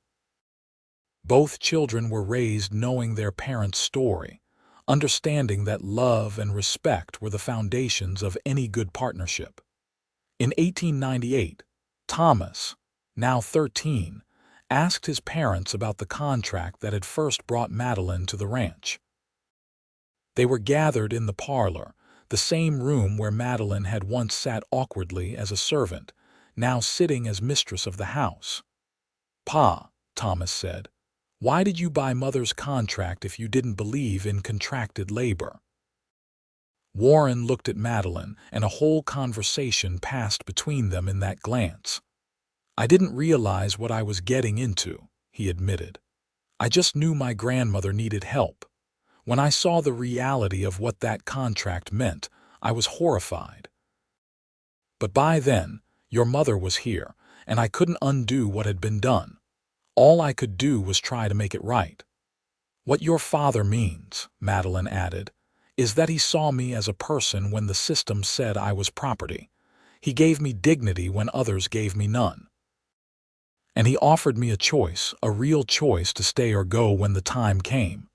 Speaker 1: Both children were raised knowing their parents' story, understanding that love and respect were the foundations of any good partnership. In 1898, Thomas, now 13, asked his parents about the contract that had first brought Madeline to the ranch. They were gathered in the parlor, the same room where Madeline had once sat awkwardly as a servant, now sitting as mistress of the house. "Pa," Thomas said, "why did you buy Mother's contract if you didn't believe in contracted labor?" Warren looked at Madeline, and a whole conversation passed between them in that glance. "I didn't realize what I was getting into," he admitted. "I just knew my grandmother needed help. When I saw the reality of what that contract meant, I was horrified. But by then, your mother was here, and I couldn't undo what had been done. All I could do was try to make it right." "What your father means," Madeline added, "is that he saw me as a person when the system said I was property. He gave me dignity when others gave me none. And he offered me a choice, a real choice to stay or go when the time came."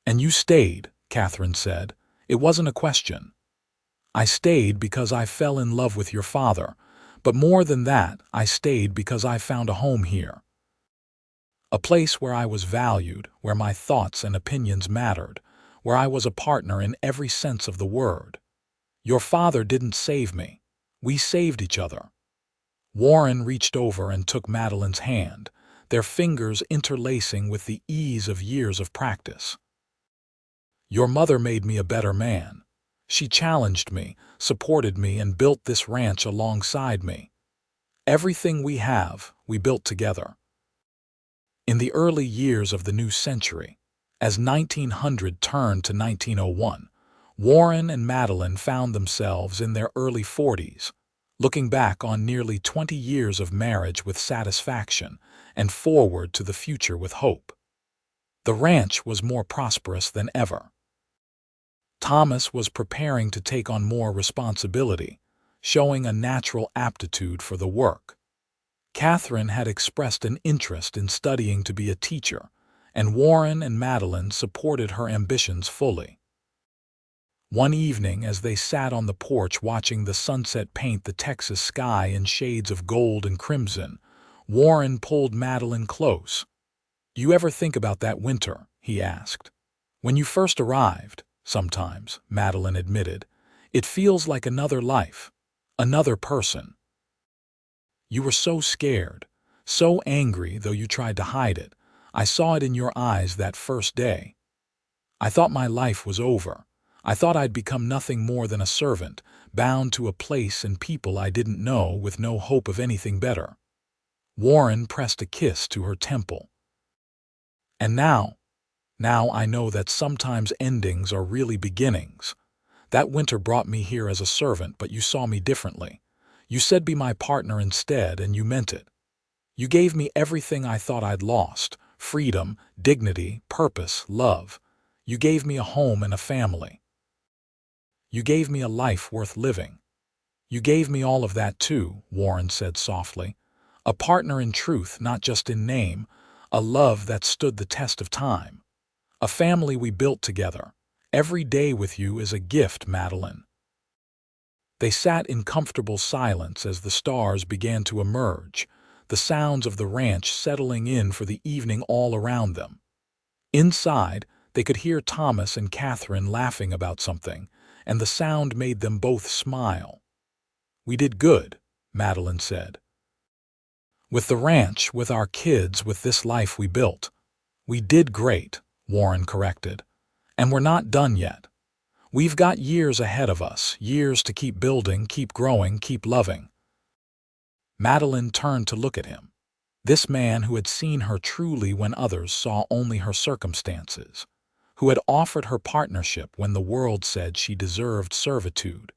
Speaker 1: "And you stayed," Catherine said. "It wasn't a question." "I stayed because I fell in love with your father, but more than that, I stayed because I found a home here. A place where I was valued, where my thoughts and opinions mattered, where I was a partner in every sense of the word. Your father didn't save me. We saved each other." Warren reached over and took Madeline's hand, their fingers interlacing with the ease of years of practice. "Your mother made me a better man. She challenged me, supported me, and built this ranch alongside me. Everything we have, we built together." In the early years of the new century, as 1900 turned to 1901, Warren and Madeline found themselves in their early 40s, looking back on nearly 20 years of marriage with satisfaction and forward to the future with hope. The ranch was more prosperous than ever. Thomas was preparing to take on more responsibility, showing a natural aptitude for the work. Catherine had expressed an interest in studying to be a teacher, and Warren and Madeline supported her ambitions fully. One evening, as they sat on the porch watching the sunset paint the Texas sky in shades of gold and crimson, Warren pulled Madeline close. "You ever think about that winter?" he asked. "When you first arrived, sometimes," Madeline admitted, "it feels like another life, another person. You were so scared, so angry, though you tried to hide it. I saw it in your eyes that first day. I thought my life was over. I thought I'd become nothing more than a servant, bound to a place and people I didn't know, with no hope of anything better." Warren pressed a kiss to her temple. "And now I know that sometimes endings are really beginnings. That winter brought me here as a servant, but you saw me differently. You said be my partner instead, and you meant it. You gave me everything I thought I'd lost: freedom, dignity, purpose, love. You gave me a home and a family. You gave me a life worth living. You gave me all of that too," Warren said softly. "A partner in truth, not just in name, a love that stood the test of time. A family we built together. Every day with you is a gift, Madeline." They sat in comfortable silence as the stars began to emerge, the sounds of the ranch settling in for the evening all around them. Inside, they could hear Thomas and Catherine laughing about something, and the sound made them both smile. "We did good," Madeline said. With the ranch, with our kids, with this life we built. We did great, Warren corrected. And we're not done yet. We've got years ahead of us, years to keep building, keep growing, keep loving. Madeline turned to look at him. This man who had seen her truly when others saw only her circumstances, who had offered her partnership when the world said she deserved servitude,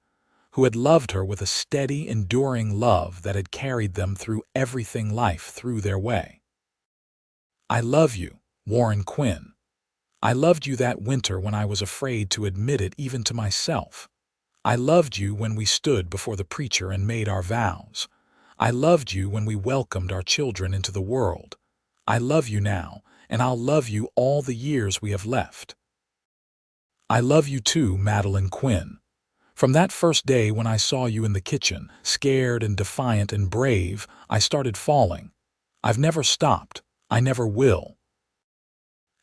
Speaker 1: who had loved her with a steady, enduring love that had carried them through everything life threw their way. I love you, Warren Quinn. I loved you that winter when I was afraid to admit it even to myself. I loved you when we stood before the preacher and made our vows. I loved you when we welcomed our children into the world. I love you now, and I'll love you all the years we have left. I love you too, Madeline Quinn. From that first day when I saw you in the kitchen, scared and defiant and brave, I started falling. I've never stopped. I never will.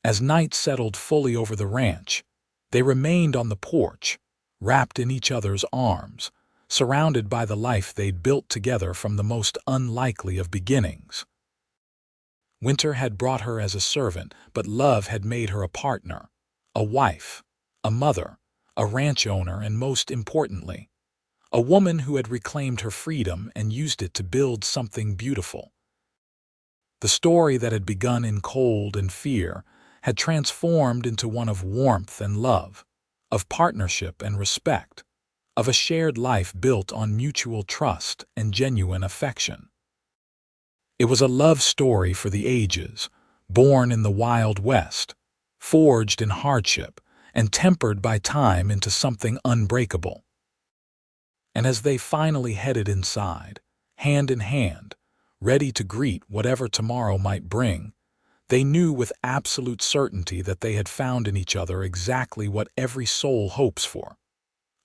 Speaker 1: As night settled fully over the ranch, they remained on the porch, wrapped in each other's arms, surrounded by the life they'd built together from the most unlikely of beginnings. Winter had brought her as a servant, but love had made her a partner, a wife, a mother, a ranch owner, and most importantly, a woman who had reclaimed her freedom and used it to build something beautiful. The story that had begun in cold and fear had transformed into one of warmth and love, of partnership and respect, of a shared life built on mutual trust and genuine affection. It was a love story for the ages, born in the Wild West, forged in hardship, and tempered by time into something unbreakable. And as they finally headed inside, hand in hand, ready to greet whatever tomorrow might bring, they knew with absolute certainty that they had found in each other exactly what every soul hopes for: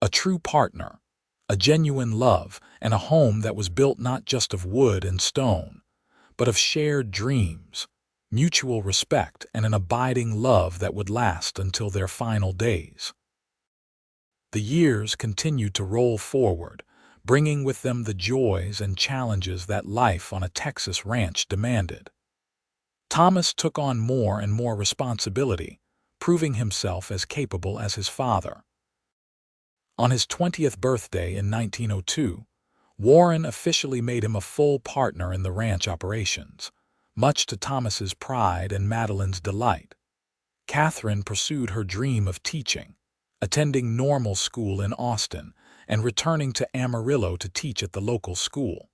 Speaker 1: a true partner, a genuine love, and a home that was built not just of wood and stone, but of shared dreams, mutual respect, and an abiding love that would last until their final days. The years continued to roll forward, bringing with them the joys and challenges that life on a Texas ranch demanded. Thomas took on more and more responsibility, proving himself as capable as his father. On his 20th birthday in 1902, Warren officially made him a full partner in the ranch operations, much to Thomas's pride and Madeline's delight. Catherine pursued her dream of teaching, attending normal school in Austin and returning to Amarillo to teach at the local school.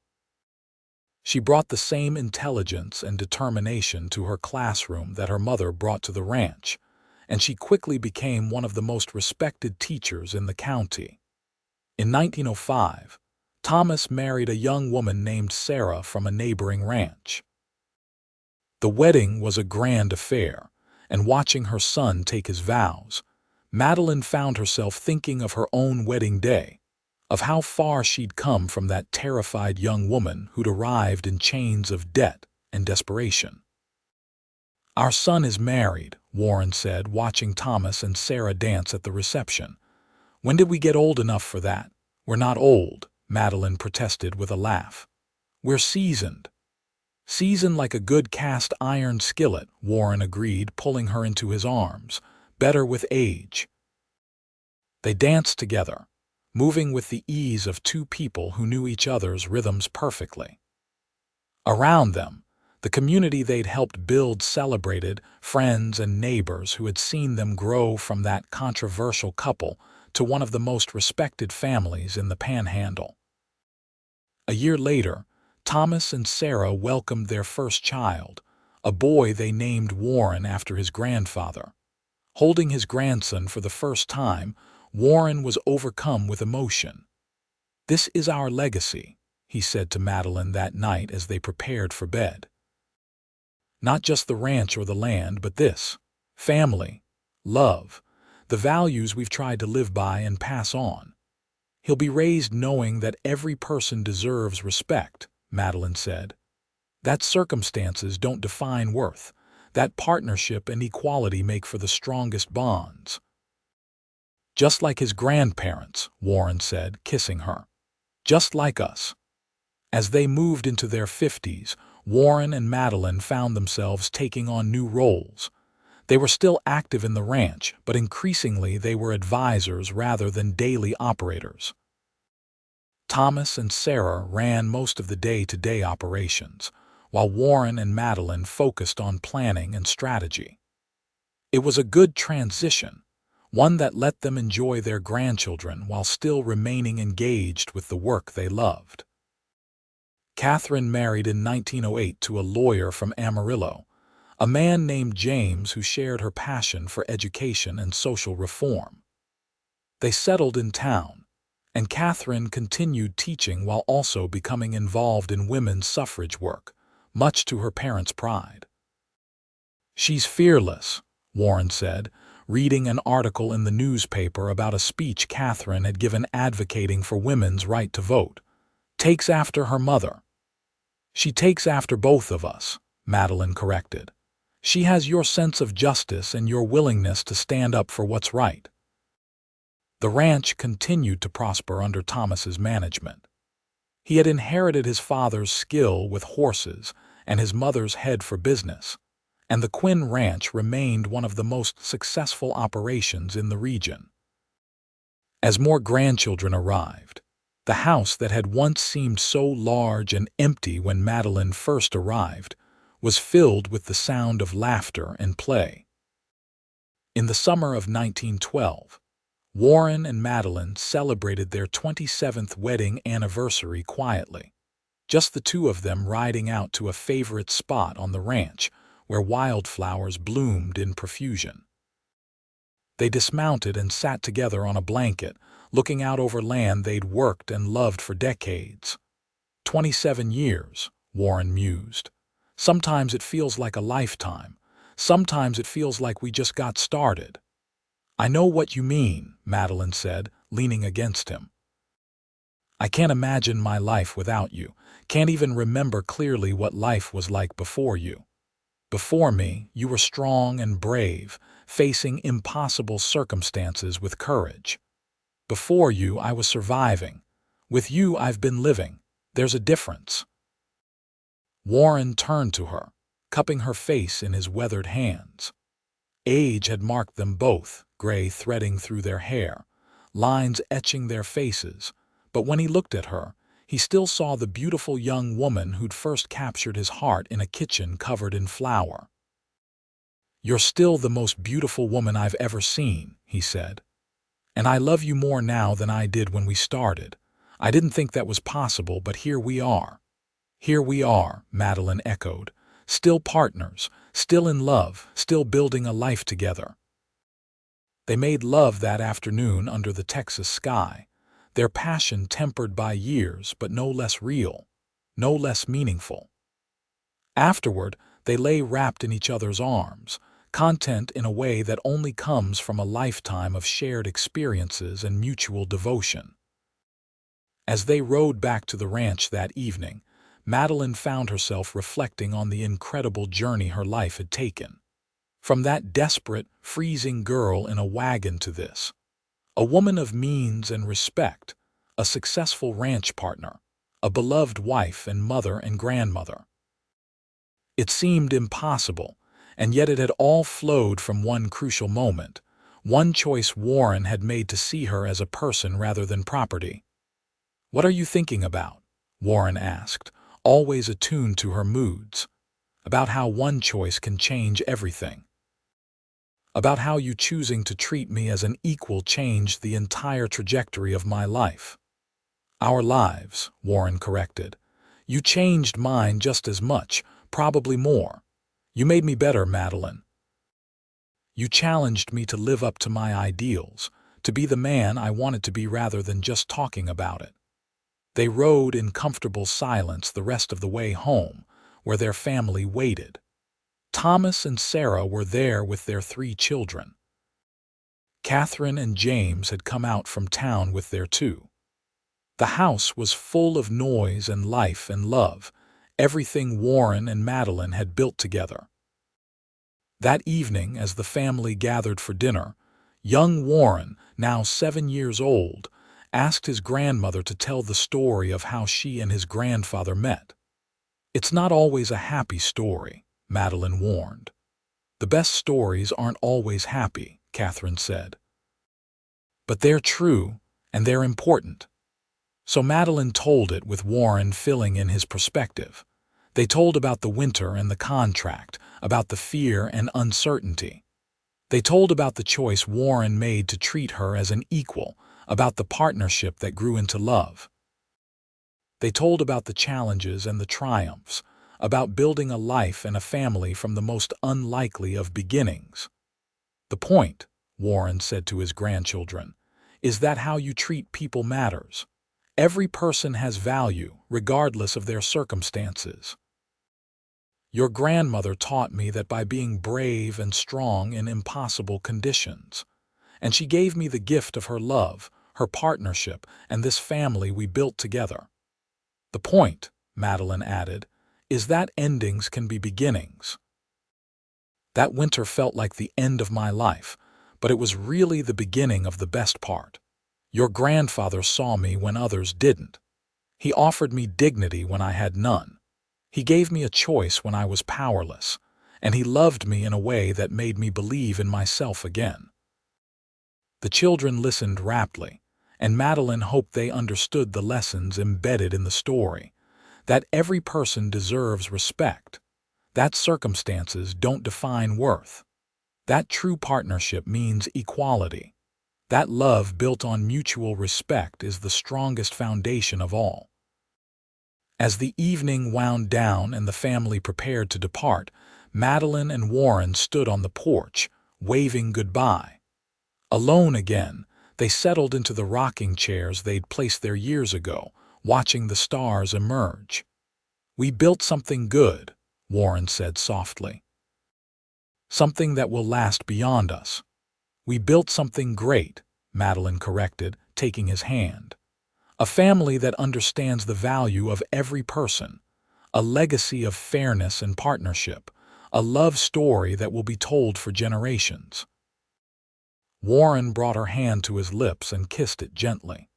Speaker 1: She brought the same intelligence and determination to her classroom that her mother brought to the ranch, and she quickly became one of the most respected teachers in the county. In 1905, Thomas married a young woman named Sarah from a neighboring ranch. The wedding was a grand affair, and watching her son take his vows, Madeline found herself thinking of her own wedding day, of how far she'd come from that terrified young woman who'd arrived in chains of debt and desperation. "Our son is married," Warren said, watching Thomas and Sarah dance at the reception. "When did we get old enough for that?" "We're not old," Madeline protested with a laugh. "We're seasoned." "Seasoned like a good cast iron skillet," Warren agreed, pulling her into his arms. "Better with age." They danced together, moving with the ease of two people who knew each other's rhythms perfectly. Around them, the community they'd helped build celebrated, friends and neighbors who had seen them grow from that controversial couple to one of the most respected families in the Panhandle. A year later, Thomas and Sarah welcomed their first child, a boy they named Warren after his grandfather. Holding his grandson for the first time, Warren was overcome with emotion. "This is our legacy," he said to Madeline that night as they prepared for bed. "Not just the ranch or the land, but this: family, love, the values we've tried to live by and pass on. He'll be raised knowing that every person deserves respect," Madeline said. "That circumstances don't define worth, that partnership and equality make for the strongest bonds." "Just like his grandparents," Warren said, kissing her. "Just like us." As they moved into their 50s, Warren and Madeline found themselves taking on new roles. They were still active in the ranch, but increasingly they were advisors rather than daily operators. Thomas and Sarah ran most of the day-to-day operations, while Warren and Madeline focused on planning and strategy. It was a good transition, one that let them enjoy their grandchildren while still remaining engaged with the work they loved. Catherine married in 1908 to a lawyer from Amarillo, a man named James who shared her passion for education and social reform. They settled in town, and Catherine continued teaching while also becoming involved in women's suffrage work, much to her parents' pride. "She's fearless," Warren said, reading an article in the newspaper about a speech Catherine had given advocating for women's right to vote. "Takes after her mother." "She takes after both of us," Madeline corrected. "She has your sense of justice and your willingness to stand up for what's right." The ranch continued to prosper under Thomas's management. He had inherited his father's skill with horses and his mother's head for business, and the Quinn Ranch remained one of the most successful operations in the region. As more grandchildren arrived, the house that had once seemed so large and empty when Madeline first arrived was filled with the sound of laughter and play. In the summer of 1912, Warren and Madeline celebrated their 27th wedding anniversary quietly, just the two of them riding out to a favorite spot on the ranch where wildflowers bloomed in profusion. They dismounted and sat together on a blanket, looking out over land they'd worked and loved for decades. 27 years, Warren mused. Sometimes it feels like a lifetime. Sometimes it feels like we just got started. "I know what you mean," Madeline said, leaning against him. "I can't imagine my life without you, can't even remember clearly what life was like before you. Before me, you were strong and brave, facing impossible circumstances with courage. Before you, I was surviving. With you, I've been living. There's a difference." Warren turned to her, cupping her face in his weathered hands. Age had marked them both, gray threading through their hair, lines etching their faces, but when he looked at her, he still saw the beautiful young woman who'd first captured his heart in a kitchen covered in flour. "You're still the most beautiful woman I've ever seen," he said. "And I love you more now than I did when we started. I didn't think that was possible, but here we are." "Here we are," Madeline echoed, "still partners, still in love, still building a life together." They made love that afternoon under the Texas sky, their passion tempered by years but no less real, no less meaningful. Afterward, they lay wrapped in each other's arms, content in a way that only comes from a lifetime of shared experiences and mutual devotion. As they rode back to the ranch that evening, Madeline found herself reflecting on the incredible journey her life had taken. From that desperate, freezing girl in a wagon to this, a woman of means and respect, a successful ranch partner, a beloved wife and mother and grandmother. It seemed impossible, and yet it had all flowed from one crucial moment, one choice Warren had made to see her as a person rather than property. "What are you thinking about?" Warren asked, always attuned to her moods. "About how one choice can change everything. About how you choosing to treat me as an equal changed the entire trajectory of my life." "Our lives," Warren corrected. "You changed mine just as much, probably more. You made me better, Madeline. You challenged me to live up to my ideals, to be the man I wanted to be rather than just talking about it." They rode in comfortable silence the rest of the way home, where their family waited. Thomas and Sarah were there with their 3 children. Catherine and James had come out from town with their 2. The house was full of noise and life and love, everything Warren and Madeline had built together. That evening, as the family gathered for dinner, young Warren, now 7 years old, asked his grandmother to tell the story of how she and his grandfather met. It's not always a happy story, Madeline warned. The best stories aren't always happy, Catherine said. But they're true, and they're important. So Madeline told it with Warren filling in his perspective. They told about the winter and the contract, about the fear and uncertainty. They told about the choice Warren made to treat her as an equal, about the partnership that grew into love. They told about the challenges and the triumphs, about building a life and a family from the most unlikely of beginnings. The point, Warren said to his grandchildren, is that how you treat people matters. Every person has value, regardless of their circumstances. Your grandmother taught me that by being brave and strong in impossible conditions. And she gave me the gift of her love, her partnership, and this family we built together. The point, Madeline added, is that endings can be beginnings. That winter felt like the end of my life, but it was really the beginning of the best part. Your grandfather saw me when others didn't. He offered me dignity when I had none. He gave me a choice when I was powerless, and he loved me in a way that made me believe in myself again. The children listened raptly, and Madeline hoped they understood the lessons embedded in the story, that every person deserves respect, that circumstances don't define worth, that true partnership means equality, that love built on mutual respect is the strongest foundation of all. As the evening wound down and the family prepared to depart, Madeline and Warren stood on the porch, waving goodbye. Alone again, they settled into the rocking chairs they'd placed there years ago, watching the stars emerge. We built something good, Warren said softly. Something that will last beyond us. We built something great, Madeline corrected, taking his hand. A family that understands the value of every person. A legacy of fairness and partnership. A love story that will be told for generations. Warren brought her hand to his lips and kissed it gently.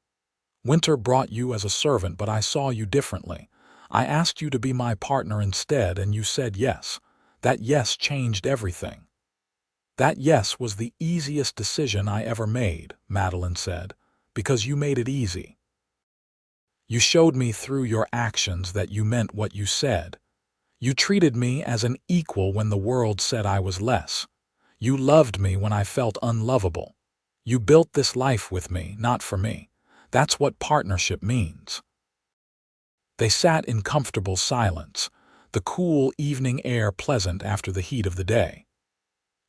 Speaker 1: Winter brought you as a servant, but I saw you differently. I asked you to be my partner instead, and you said yes. That yes changed everything. That yes was the easiest decision I ever made, Madeline said, because you made it easy. You showed me through your actions that you meant what you said. You treated me as an equal when the world said I was less. You loved me when I felt unlovable. You built this life with me, not for me. That's what partnership means. They sat in comfortable silence, the cool evening air pleasant after the heat of the day.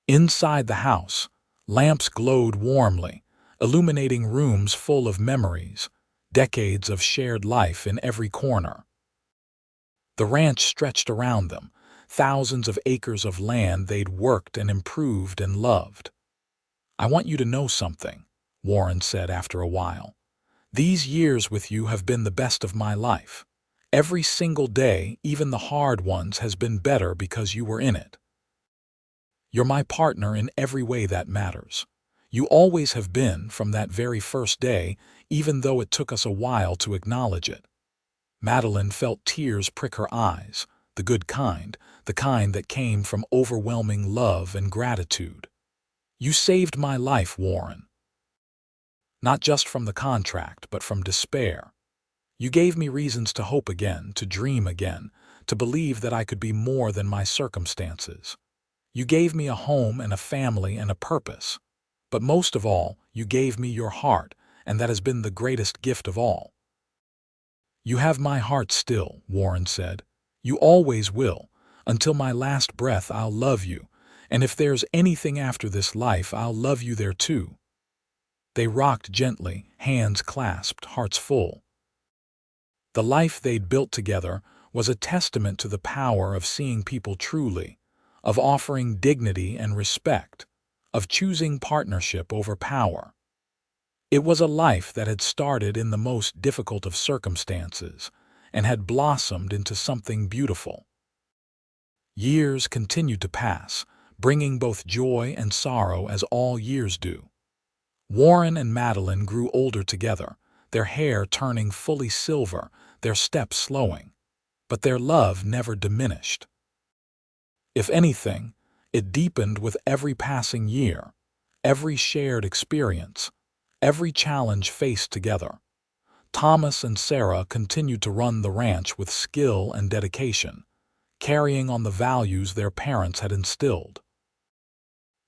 Speaker 1: Inside the house, lamps glowed warmly, illuminating rooms full of memories, decades of shared life in every corner. The ranch stretched around them, thousands of acres of land they'd worked and improved and loved. I want you to know something, Warren said after a while. These years with you have been the best of my life. Every single day, even the hard ones, has been better because you were in it. You're my partner in every way that matters. You always have been from that very first day, even though it took us a while to acknowledge it. Madeline felt tears prick her eyes, the good kind, the kind that came from overwhelming love and gratitude. You saved my life, Warren. Not just from the contract, but from despair. You gave me reasons to hope again, to dream again, to believe that I could be more than my circumstances. You gave me a home and a family and a purpose. But most of all, you gave me your heart, and that has been the greatest gift of all. You have my heart still, Warren said. You always will. Until my last breath, I'll love you. And if there's anything after this life, I'll love you there too. They rocked gently, hands clasped, hearts full. The life they'd built together was a testament to the power of seeing people truly, of offering dignity and respect, of choosing partnership over power. It was a life that had started in the most difficult of circumstances and had blossomed into something beautiful. Years continued to pass, bringing both joy and sorrow as all years do. Warren and Madeline grew older together, their hair turning fully silver, their steps slowing. but their love never diminished. If anything, it deepened with every passing year, every shared experience, every challenge faced together. Thomas and Sarah continued to run the ranch with skill and dedication, carrying on the values their parents had instilled.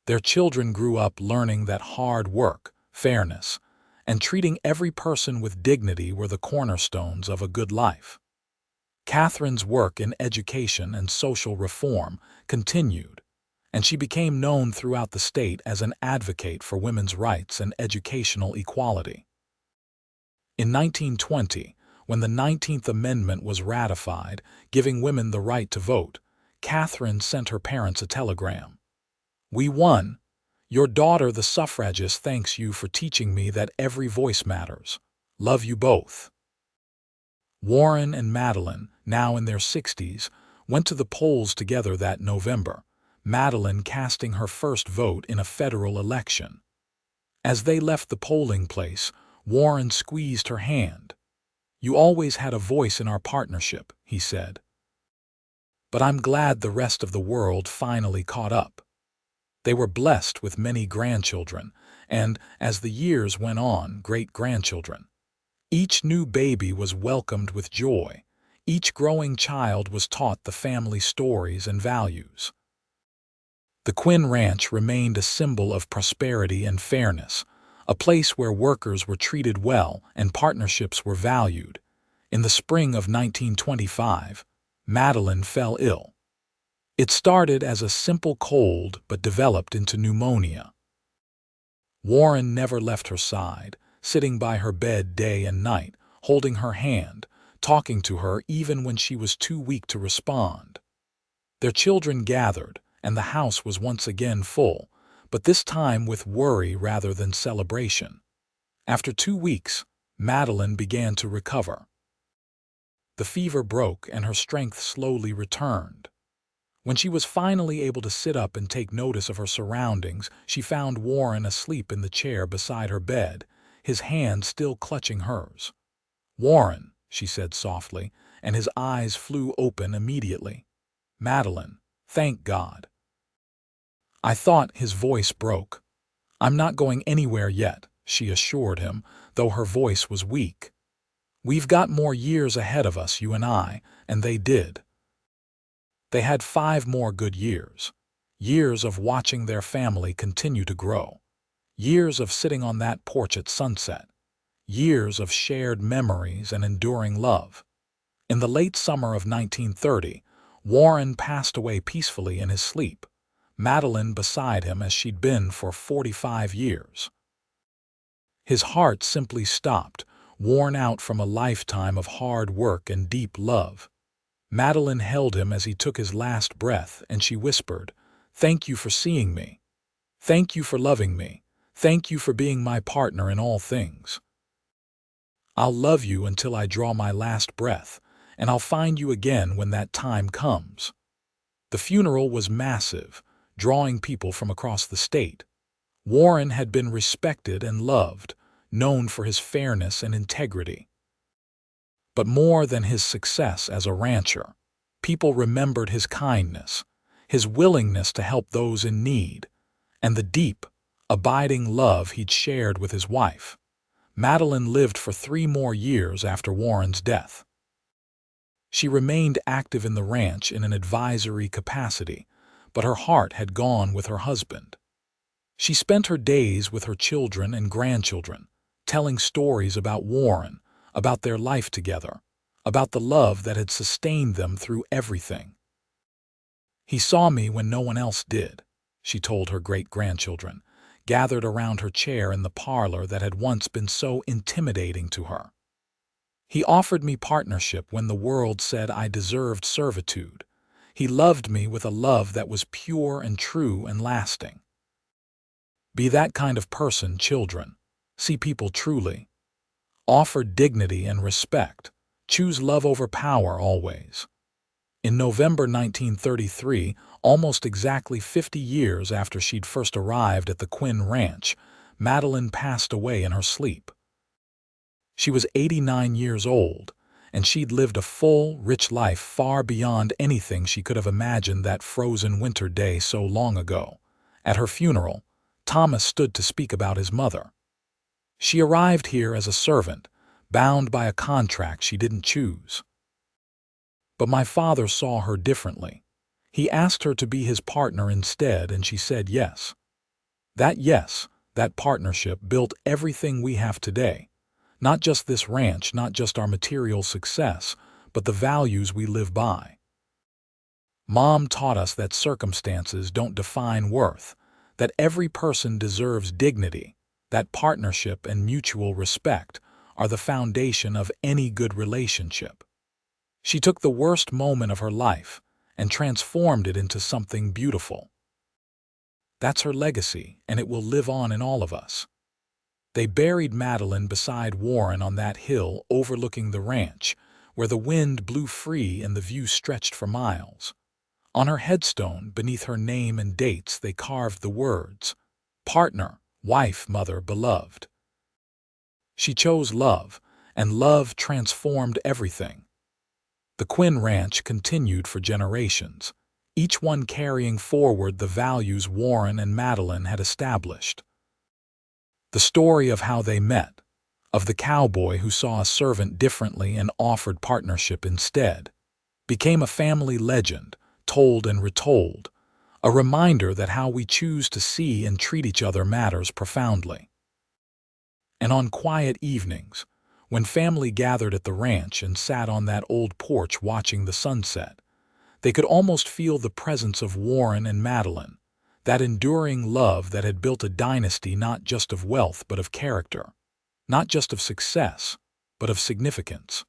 Speaker 1: Their children grew up learning that hard work, fairness, and treating every person with dignity were the cornerstones of a good life. Catherine's work in education and social reform continued, and she became known throughout the state as an advocate for women's rights and educational equality. In 1920, when the 19th Amendment was ratified, giving women the right to vote, Catherine sent her parents a telegram. "We won. Your daughter, the suffragist, thanks you for teaching me that every voice matters. Love you both." Warren and Madeline, now in their 60s, went to the polls together that November, Madeline casting her first vote in a federal election. As they left the polling place, Warren squeezed her hand. "You always had a voice in our partnership," he said. "But I'm glad the rest of the world finally caught up." They were blessed with many grandchildren, and, as the years went on, great-grandchildren. Each new baby was welcomed with joy. Each growing child was taught the family stories and values. The Quinn Ranch remained a symbol of prosperity and fairness, a place where workers were treated well and partnerships were valued. In the spring of 1925, Madeline fell ill. It started as a simple cold but developed into pneumonia. Warren never left her side, sitting by her bed day and night, holding her hand, talking to her even when she was too weak to respond. Their children gathered, and the house was once again full, but this time with worry rather than celebration. After 2 weeks, Madeline began to recover. The fever broke and her strength slowly returned. When she was finally able to sit up and take notice of her surroundings, she found Warren asleep in the chair beside her bed, his hand still clutching hers. "Warren," she said softly, and his eyes flew open immediately. "Madeline, thank God." "I thought," his voice broke. "I'm not going anywhere yet," she assured him, though her voice was weak. "We've got more years ahead of us, you and I," and they did. They had 5 more good years. Years of watching their family continue to grow. Years of sitting on that porch at sunset. Years of shared memories and enduring love. In the late summer of 1930, Warren passed away peacefully in his sleep, Madeline beside him as she'd been for 45 years. His heart simply stopped, worn out from a lifetime of hard work and deep love. Madeline held him as he took his last breath, and she whispered, "Thank you for seeing me. Thank you for loving me. Thank you for being my partner in all things. I'll love you until I draw my last breath, and I'll find you again when that time comes." The funeral was massive, drawing people from across the state. Warren had been respected and loved, known for his fairness and integrity. But more than his success as a rancher, people remembered his kindness, his willingness to help those in need, and the deep, abiding love he'd shared with his wife. Madeline lived for 3 more years after Warren's death. She remained active in the ranch in an advisory capacity, but her heart had gone with her husband. She spent her days with her children and grandchildren, telling stories about Warren, about their life together, about the love that had sustained them through everything. "He saw me when no one else did," she told her great-grandchildren, gathered around her chair in the parlor that had once been so intimidating to her. "He offered me partnership when the world said I deserved servitude. He loved me with a love that was pure and true and lasting." Be that kind of person, children. See people truly. Offer dignity and respect. Choose love over power always. In November 1933, almost exactly 50 years after she'd first arrived at the Quinn Ranch, Madeline passed away in her sleep. She was 89 years old, and she'd lived a full, rich life far beyond anything she could have imagined that frozen winter day so long ago. At her funeral, Thomas stood to speak about his mother. She arrived here as a servant, bound by a contract she didn't choose. But my father saw her differently. He asked her to be his partner instead, and she said yes. That partnership built everything we have today. Not just this ranch, not just our material success, but the values we live by. Mom taught us that circumstances don't define worth, that every person deserves dignity, that partnership and mutual respect are the foundation of any good relationship. She took the worst moment of her life and transformed it into something beautiful. That's her legacy, and it will live on in all of us. They buried Madeline beside Warren on that hill overlooking the ranch, where the wind blew free and the view stretched for miles. On her headstone, beneath her name and dates, they carved the words, "Partner, wife, mother, beloved." She chose love, and love transformed everything. The Quinn Ranch continued for generations, each one carrying forward the values Warren and Madeline had established. The story of how they met, of the cowboy who saw a servant differently and offered partnership instead, became a family legend, told and retold, a reminder that how we choose to see and treat each other matters profoundly. And on quiet evenings, when family gathered at the ranch and sat on that old porch watching the sunset, they could almost feel the presence of Warren and Madeline, that enduring love that had built a dynasty not just of wealth but of character, not just of success, but of significance.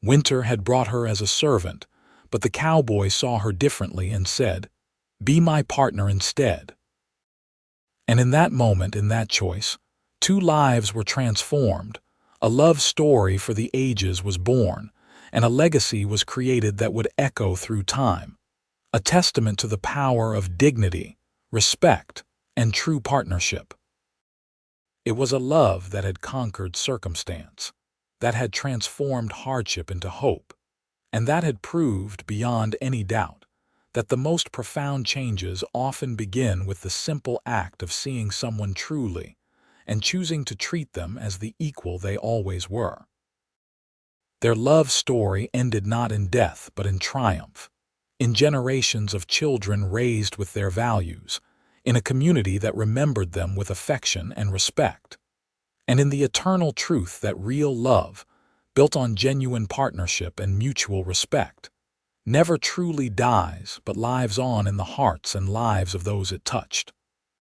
Speaker 1: Winter had brought her as a servant, but the cowboy saw her differently and said, "Be my partner instead." And in that moment, in that choice, two lives were transformed, a love story for the ages was born, and a legacy was created that would echo through time, a testament to the power of dignity, respect, and true partnership. It was a love that had conquered circumstance, that had transformed hardship into hope, and that had proved beyond any doubt that the most profound changes often begin with the simple act of seeing someone truly and choosing to treat them as the equal they always were. Their love story ended not in death but in triumph, in generations of children raised with their values, in a community that remembered them with affection and respect, and in the eternal truth that real love, built on genuine partnership and mutual respect, never truly dies but lives on in the hearts and lives of those it touched.